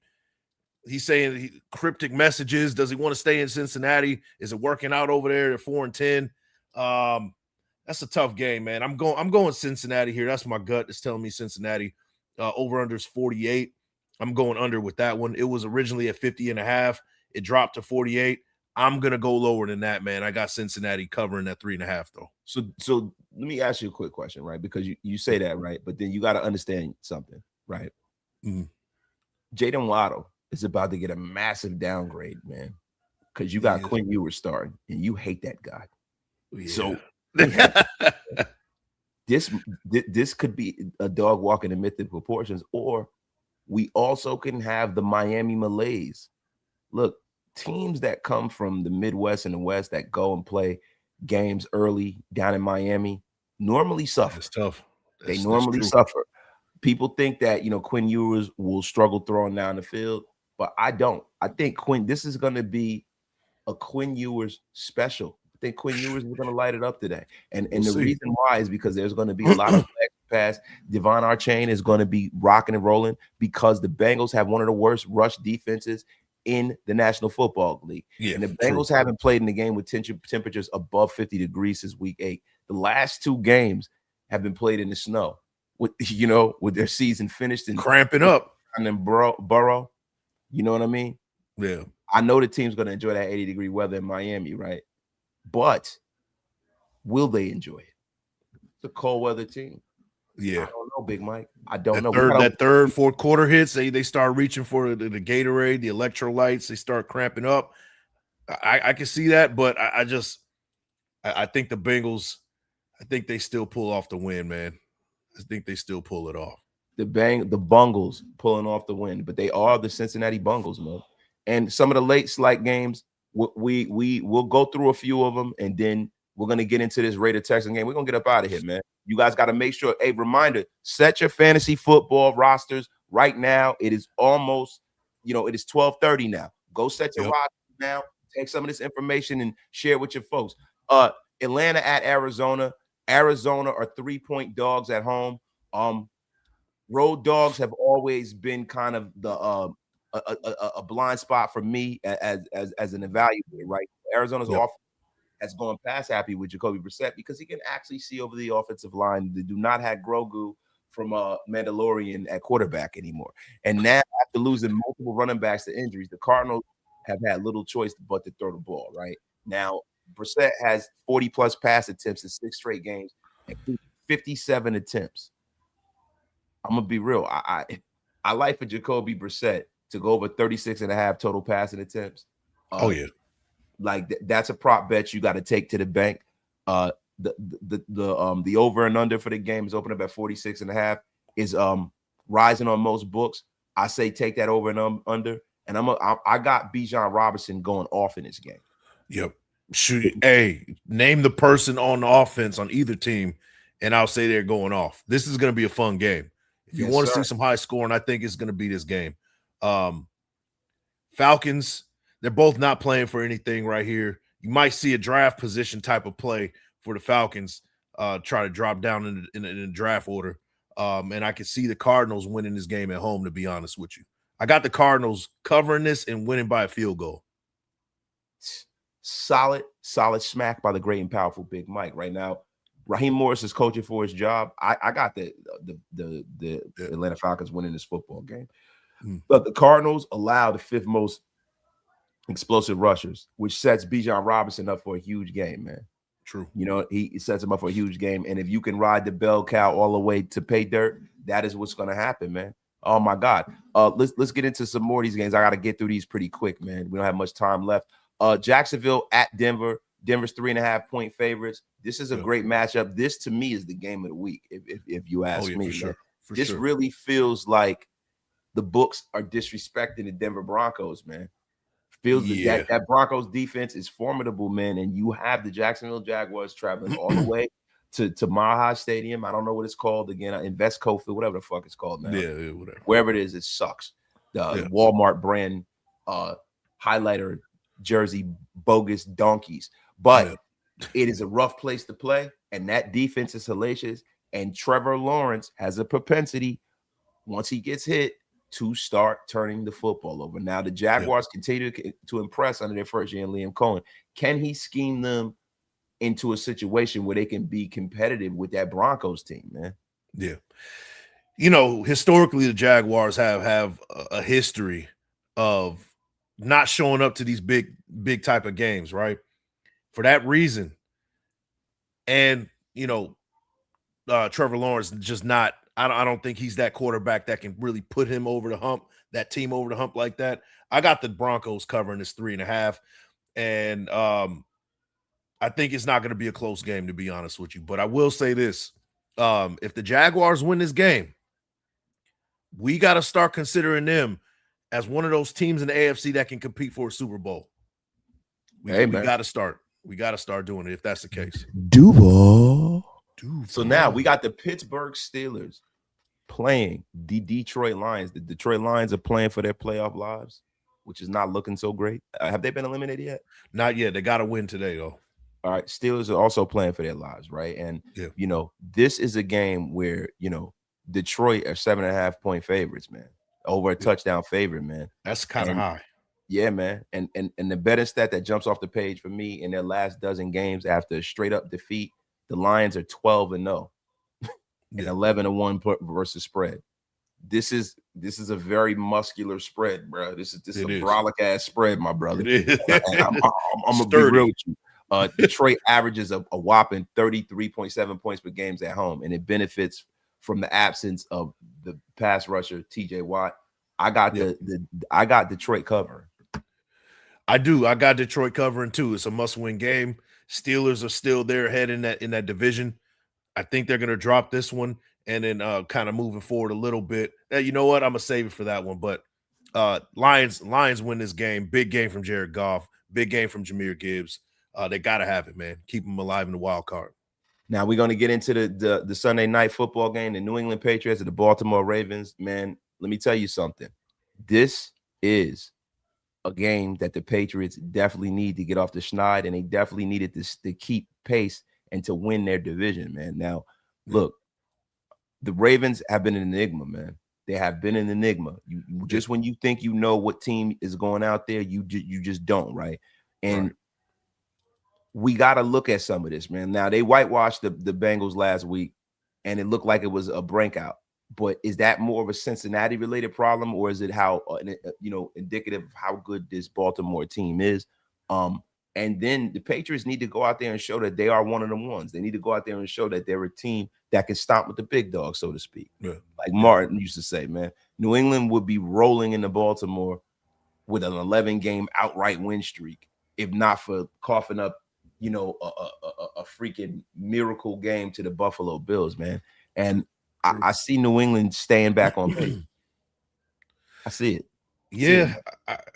he's saying cryptic messages. Does he want to stay in Cincinnati? Is it working out over there at 4-10? That's a tough game, man. I'm going Cincinnati here. That's my gut. It's telling me Cincinnati. Over under is 48. I'm going under with that one. It was originally at 50.5. It dropped to 48. I'm gonna go lower than that, man. I got Cincinnati covering that 3.5 though. So let me ask you a quick question, right? Because you say that, right? But then you got to understand something, right? Mm-hmm. Jaden Waddle is about to get a massive downgrade, man, because you got Quinn Ewers starting, and you hate that guy. Yeah. So this could be a dog walking in mythic proportions, or we also can have the Miami malaise. Look, teams that come from the Midwest and the West that go and play games early down in Miami normally suffer. It's tough. They normally suffer. People think that, Quinn Ewers will struggle throwing down the field, but I don't. I think this is going to be a Quinn Ewers special. I think Quinn Ewers is going to light it up today. And the reason why is because there's going to be a lot of pass. Devon Archain is going to be rocking and rolling because the Bengals have one of the worst rush defenses in the National Football League. Yeah, and the Bengals haven't played in the game with temperatures above 50 degrees since week 8. The last 2 games have been played in the snow with their season finished and cramping up. And then Burrow, you know what I mean? Yeah. I know the team's going to enjoy that 80-degree weather in Miami, right? But will they enjoy it? It's a cold weather team. Yeah. I don't know, Big Mike. I don't know. That third, fourth quarter hits, they start reaching for the Gatorade, the electrolytes. They start cramping up. I can see that, but I think the Bengals, I think they still pull off the win, man. I think they still pull it off. The Bungles pulling off the win, but they are the Cincinnati Bungles, man. And some of the late slate games, we'll go through a few of them, and then we're going to get into this Raiders-Texans game. We're going to get up out of here, man. You guys got to make sure, reminder, set your fantasy football rosters right now. It is almost, it is 12:30 now. Go set your roster now. Take some of this information and share it with your folks. Atlanta at Arizona. Arizona are 3-point dogs at home. Road dogs have always been kind of the a blind spot for me as an evaluator, right? Arizona's offense has gone pass happy with Jacoby Brissett because he can actually see over the offensive line. They do not have Grogu from Mandalorian at quarterback anymore. And now, after losing multiple running backs to injuries, the Cardinals have had little choice but to throw the ball, right? Now, Brissett has 40-plus pass attempts in 6 straight games and 57 attempts. I'm going to be real. I like for Jacoby Brissett to go over 36.5 total passing attempts. Like that's a prop bet you got to take to the bank. The over and under for the game is open up at 46.5. Is rising on most books. I say take that over and under. And I got Bijan Robinson going off in this game. Yep. Name the person on the offense on either team, and I'll say they're going off. This is going to be a fun game. If you want to see some high scoring, I think it's going to be this game. Falcons, they're both not playing for anything right here. You might see a draft position type of play for the Falcons try to drop down in the draft order. And I can see the Cardinals winning this game at home, to be honest with you. I got the Cardinals covering this and winning by a field goal. Solid smack by the great and powerful Big Mike right now. Raheem Morris is coaching for his job. I got the Atlanta Falcons winning this football game. But the Cardinals allow the 5th most explosive rushers, which sets Bijan Robinson up for a huge game, man. True. He sets him up for a huge game. And if you can ride the bell cow all the way to pay dirt, that is what's going to happen, man. Oh my God. Let's get into some more of these games. I got to get through these pretty quick, man. We don't have much time left. Jacksonville at Denver. Denver's 3.5-point favorites. This is a great matchup. This to me is the game of the week, if you ask me. For sure. This really feels like the books are disrespecting the Denver Broncos, man. Feels that Broncos defense is formidable, man. And you have the Jacksonville Jaguars traveling all the way to Mile High Stadium. I don't know what it's called again. Investco Field, whatever the fuck it's called now. Yeah, whatever. Wherever it is, it sucks. The Walmart brand highlighter jersey bogus donkeys. But it is a rough place to play, and that defense is hellacious. And Trevor Lawrence has a propensity, once he gets hit, to start turning the football over. Now, the Jaguars continue to impress under their first year in Liam Cohen. Can he scheme them into a situation where they can be competitive with that Broncos team, man? Yeah. You know, historically, the Jaguars have a history of not showing up to these big type of games, right? For that reason. And, you know, Trevor Lawrence just not, I don't think he's that quarterback that can really put him over the hump, that team over the hump like that. I got the Broncos covering this 3.5. And I think it's not going to be a close game, to be honest with you. But I will say this. If the Jaguars win this game, we got to start considering them as one of those teams in the AFC that can compete for a Super Bowl. We got to start. We got to start doing it if that's the case. Duval. So now we got the Pittsburgh Steelers playing the Detroit Lions. The Detroit Lions are playing for their playoff lives, which is not looking so great. Have they been eliminated yet? Not yet. They got to win today, though. All right. Steelers are also playing for their lives, right? And, you know, this is a game where, you know, Detroit are 7.5-point favorites, man. Over a touchdown favorite, man. That's kind of high. Yeah, man. And the better stat that jumps off the page for me in their last dozen games after a straight up defeat, the Lions are 12-0 and 11-1 versus spread. This is a very muscular spread, bro. This is a brolic ass spread, my brother. I'm gonna be real with you. Detroit averages a whopping 33.7 points per games at home, and it benefits from the absence of the pass rusher TJ Watt. I got Detroit covering. I do. I got Detroit covering too. It's a must-win game. Steelers are still there ahead in that division. I think they're going to drop this one and then kind of moving forward a little bit. You know what? I'm going to save it for that one. But Lions win this game. Big game from Jared Goff. Big game from Jahmyr Gibbs. They got to have it, man. Keep them alive in the wild card. Now we're going to get into the Sunday night football game, the New England Patriots and the Baltimore Ravens. Man, let me tell you something. This is a game that the Patriots definitely need to get off the schneid, and they definitely needed to keep pace and to win their division, man. Now, look, the Ravens have been an enigma, man. They have been an enigma. You just when you think you know what team is going out there, you just don't, right? And we got to look at some of this, man. Now, they whitewashed the Bengals last week, and it looked like it was a breakout. But is that more of a Cincinnati-related problem, or is it how indicative of how good this Baltimore team is? And then the Patriots need to go out there and show that they are one of the ones. They need to go out there and show that they're a team that can stomp with the big dog, so to speak. Yeah. Like Martin used to say, man, New England would be rolling into Baltimore with an 11-game outright win streak, if not for coughing up, a freaking miracle game to the Buffalo Bills, man. And I see New England staying back on pace. I see it. Yeah,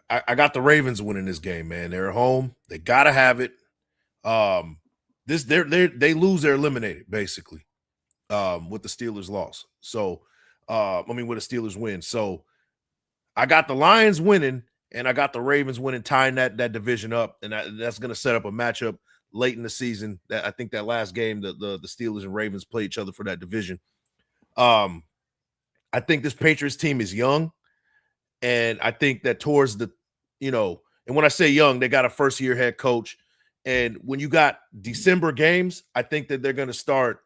I got the Ravens winning this game, man. They're at home. They gotta have it. They lose, they're eliminated basically. With the Steelers loss. So, with the Steelers win. So, I got the Lions winning, and I got the Ravens winning, tying that division up, and that's going to set up a matchup late in the season. That I think that last game, the Steelers and Ravens play each other for that division. I think this Patriots team is young. And I think that towards and when I say young, they got a first-year head coach. And when you got December games, I think that they're going to start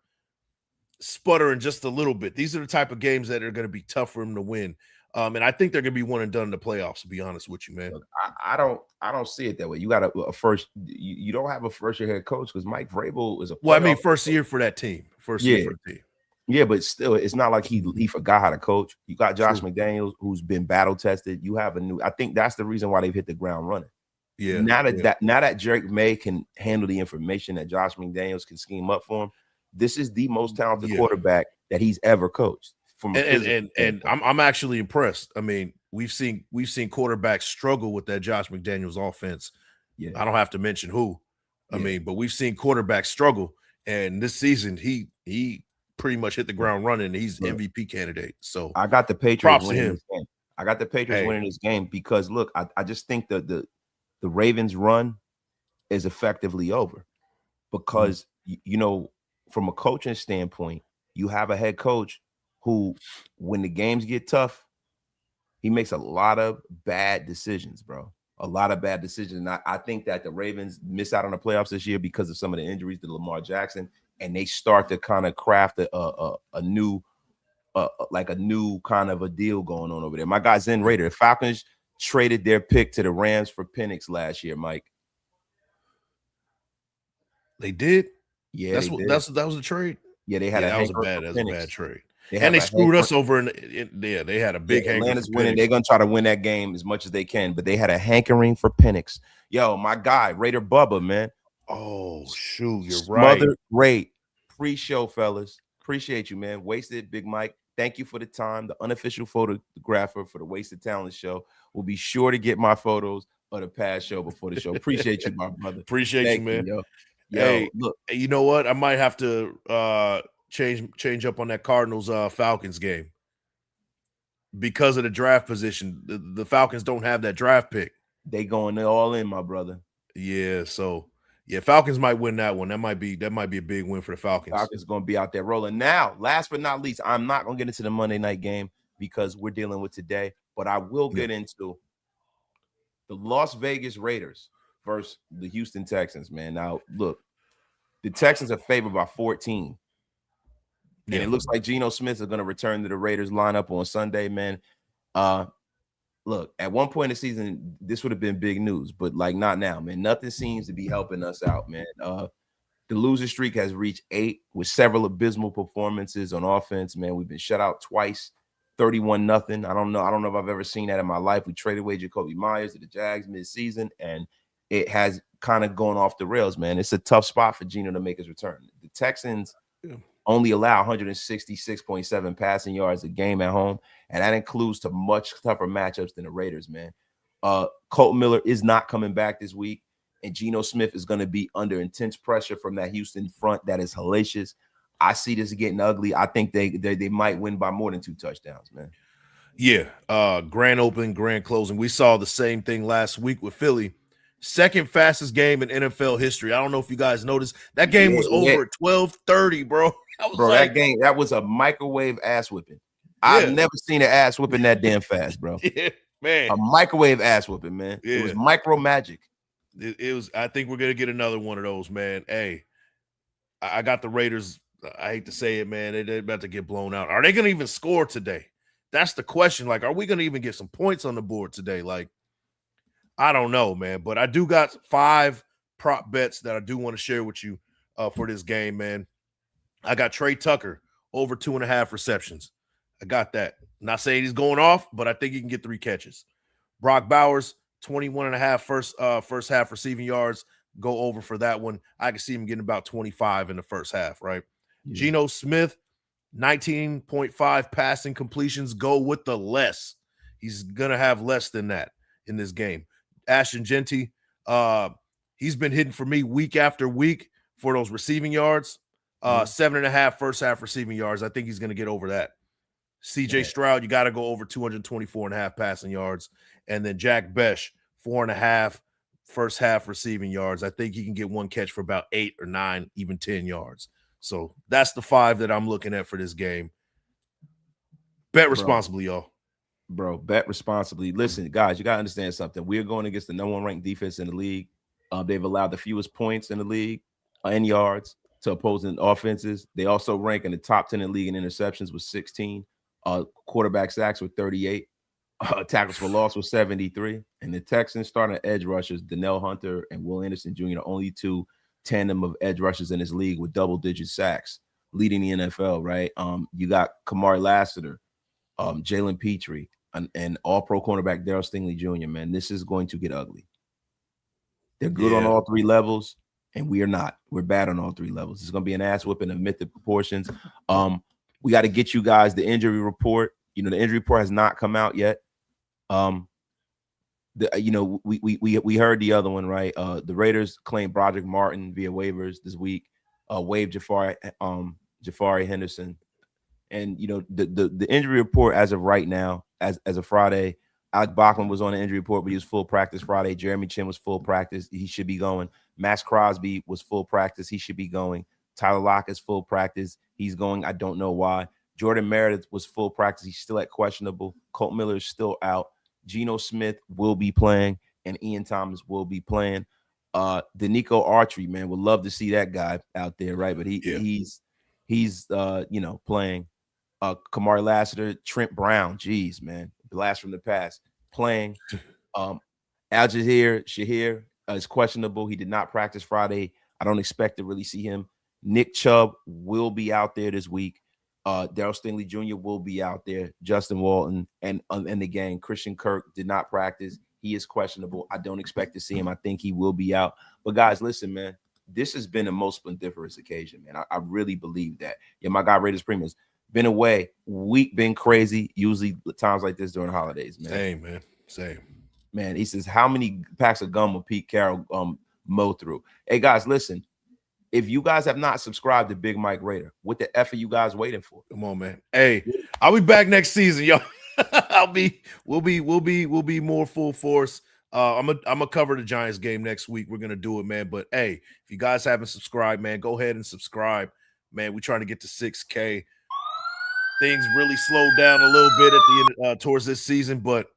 sputtering just a little bit. These are the type of games that are going to be tough for them to win. And I think they're going to be one and done in the playoffs, to be honest with you, man. Look, I don't see it that way. You got a first – you don't have a first-year head coach because Mike Vrabel is a – first year for that team. First year for the team. Yeah, but still, it's not like he forgot how to coach. You got Josh True. McDaniels, who's been battle tested. You have a new. I think that's the reason why they've hit the ground running. Yeah. Now that Drake May can handle the information that Josh McDaniels can scheme up for him, this is the most talented quarterback that he's ever coached. And I'm actually impressed. I mean, we've seen quarterbacks struggle with that Josh McDaniels offense. Yeah, I don't have to mention who. I mean, but we've seen quarterbacks struggle, and this season he pretty much hit the ground running. He's MVP candidate. So I got the Patriots winning this game. I got the Patriots winning this game because look, I just think that the Ravens' run is effectively over because you know, from a coaching standpoint, you have a head coach who, when the games get tough, he makes a lot of bad decisions, bro. A lot of bad decisions. And I think that the Ravens miss out on the playoffs this year because of some of the injuries to Lamar Jackson, and they start to kind of craft a new kind of a deal going on over there. My guy Zen Raider, the Falcons traded their pick to the Rams for Penix last year, Mike. – They did? Yeah, that was a trade? Yeah, they had that was a bad trade. And they screwed us over they had a big hankering. Atlanta's winning. They're gonna try to win that game as much as they can, but they had a hankering for Penix. Yo, my guy, Raider Bubba, man. Oh, shoot, you're right. Great pre-show, fellas. Appreciate you, man. Wasted, Big Mike. Thank you for the time. The unofficial photographer for the Wasted Talent Show will be sure to get my photos of the past show before the show. Appreciate you, my brother. Appreciate you, man. Yo, hey, look, you know what? I might have to change up on that Cardinals Falcons game because of the draft position. The Falcons don't have that draft pick. They going all in, my brother. Yeah, so Falcons might win that one. That might be a big win for the Falcons. Falcons going to be out there rolling. Now, last but not least, I'm not going to get into the Monday night game because we're dealing with today, but I will get into the Las Vegas Raiders versus the Houston Texans, man. Now, look, the Texans are favored by 14. And it looks like Geno Smith is going to return to the Raiders lineup on Sunday, man. Look, at one point in the season, this would have been big news, but like not now, man. Nothing seems to be helping us out, man. The loser streak has reached 8 with several abysmal performances on offense, man. We've been shut out twice, 31-0. I don't know if I've ever seen that in my life. We traded away Jacoby Myers to the Jags midseason, and it has kind of gone off the rails, man. It's a tough spot for Geno to make his return. The Texans only allow 166.7 passing yards a game at home, and that includes to much tougher matchups than the Raiders, man. Colton Miller is not coming back this week, and Geno Smith is going to be under intense pressure from that Houston front that is hellacious. I see this getting ugly. I think they might win by more than 2 touchdowns, man. Yeah, grand opening, grand closing. We saw the same thing last week with Philly. Second fastest game in NFL history. I don't know if you guys noticed. That game was over at 12:30, bro. That was a microwave ass whipping. I've never seen an ass whipping that damn fast, bro. Yeah, man. A microwave ass whipping, man. Yeah. It was micro magic. It was. I think we're gonna get another one of those, man. Hey, I got the Raiders. I hate to say it, man. They're about to get blown out. Are they gonna even score today? That's the question. Like, are we gonna even get some points on the board today? Like, I don't know, man. But I do got 5 prop bets that I do want to share with you for this game, man. I got Trey Tucker over 2.5 receptions. I got that. Not saying he's going off, but I think he can get 3 catches. Brock Bowers, 21.5 first half receiving yards. Go over for that one. I can see him getting about 25 in the first half, right? Yeah. Geno Smith, 19.5 passing completions. Go with the less. He's going to have less than that in this game. Ashton Genty, he's been hitting for me week after week for those receiving yards. 7.5 first half receiving yards. I think he's going to get over that. CJ Stroud, you got to go over 224.5 passing yards. And then Jack Besh, 4.5 first half receiving yards. I think he can get 1 catch for about 8 or 9, even 10 yards. So that's the 5 that I'm looking at for this game. Bet responsibly, y'all. Bro, bet responsibly. Listen, guys, you got to understand something. We're going against the number 1 ranked defense in the league. They've allowed the fewest points in the league and yards to opposing offenses. They also rank in the top 10 in the league in interceptions with 16. Quarterback sacks with 38. Tackles for loss with 73. And the Texans starting edge rushers, Donnell Hunter and Will Anderson Jr., the only 2 tandem of edge rushers in this league with double-digit sacks. leading the NFL, right? You got Kamari Lassiter, Jalen Petrie, and all-pro cornerback Darryl Stingley Jr., man. This is going to get ugly. They're good on all three levels, and we are not. We're bad on all three levels. It's going to be an ass whipping of mythic proportions. We got to get you guys the injury report. You know, the injury report has not come out yet. We heard the other one, right? The Raiders claimed Broderick Martin via waivers this week, waived Jafari Henderson. And you know, the injury report as of right now, as of Friday, Alec Bachman was on the injury report, but he was full practice Friday. Jeremy Chin was full practice. He should be going. Max Crosby was full practice. He should be going. Tyler Lockett is full practice. He's going. I don't know why. Jordan Meredith was full practice. He's still at questionable. Colt Miller is still out. Geno Smith will be playing, and Ian Thomas will be playing. Danico Archery, man, would love to see that guy out there, right? But he's playing. Kamari Lassiter, Trent Brown, geez, man, blast from the past, playing. Shahir is questionable. He did not practice Friday. I don't expect to really see him. Nick Chubb will be out there this week. Darryl Stingley Jr. will be out there. Justin Walton and the gang. Christian Kirk did not practice. He is questionable. I don't expect to see him. I think he will be out. But guys, listen, man, this has been a most splendiferous occasion, man. I really believe that. Yeah, my guy Raiders Premiums been away, week been crazy. Usually times like this during holidays, man. Same, man. Same. Man, he says, how many packs of gum will Pete Carroll mow through? Hey, guys, listen. If you guys have not subscribed to Big Mike Raider, what the F are you guys waiting for? Come on, man. Hey, I'll be back next season, yo. We'll be more full force. I'm gonna cover the Giants game next week. We're gonna do it, man. But hey, if you guys haven't subscribed, man, go ahead and subscribe, man. We're trying to get to 6K. Things really slowed down a little bit at the end towards this season, but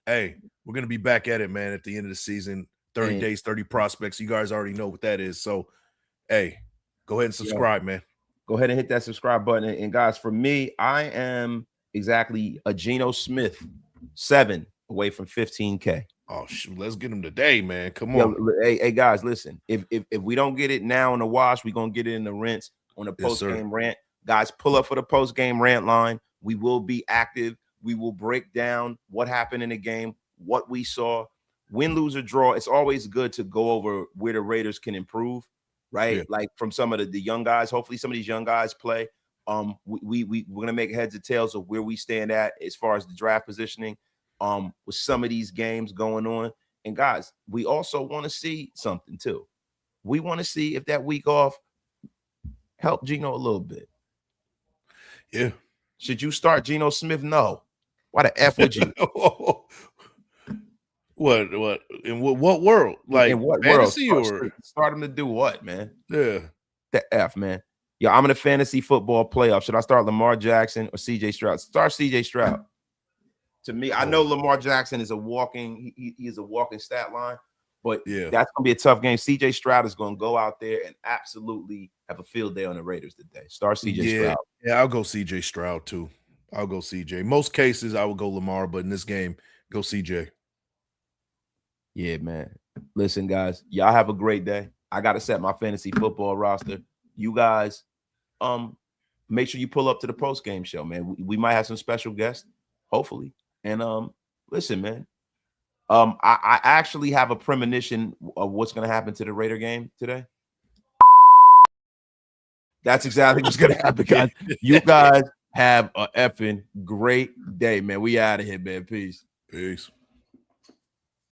hey, we're gonna be back at it, man. At the end of the season, 30 days, 30 prospects. You guys already know what that is. So, hey, go ahead and subscribe, man. Go ahead and hit that subscribe button. And guys, for me, I am exactly a Geno Smith 7 away from 15K. Oh shoot, let's get him today, man. Come on. Hey, guys, listen. If we don't get it now in the wash, we're gonna get it in the rinse on the post-game rant. Guys, pull up for the post-game rant line. We will be active. We will break down what happened in the game, what we saw, win, lose, or draw. It's always good to go over where the Raiders can improve, right? Yeah. Like from some of the young guys. Hopefully some of these young guys play. We're gonna make heads or tails of where we stand at as far as the draft positioning. With some of these games going on. And guys, we also want to see something too. We want to see if that week off helped Geno a little bit. Yeah. Should you start Geno Smith? No. Why the F would you? What? In what world? Like in what fantasy world? Or start him to do what, man? Yeah. The F, man. Yeah, I'm in a fantasy football playoff. Should I start Lamar Jackson or CJ Stroud? Start CJ Stroud. To me, I know Lamar Jackson is a walking, he is a walking stat line, but that's gonna be a tough game. CJ Stroud is gonna go out there and absolutely have a field day on the Raiders today. Start CJ Stroud. Yeah, I'll go CJ Stroud too. I'll go CJ. Most cases I would go Lamar, but in this game, go CJ. Yeah, man. Listen, guys, y'all have a great day. I gotta set my fantasy football roster. You guys, make sure you pull up to the post game show, man. We might have some special guests, hopefully. And listen, man. I actually have a premonition of what's going to happen to the Raider game today. That's exactly what's going to happen, guys. You guys have a effing great day, man. We out of here, man. Peace. Peace.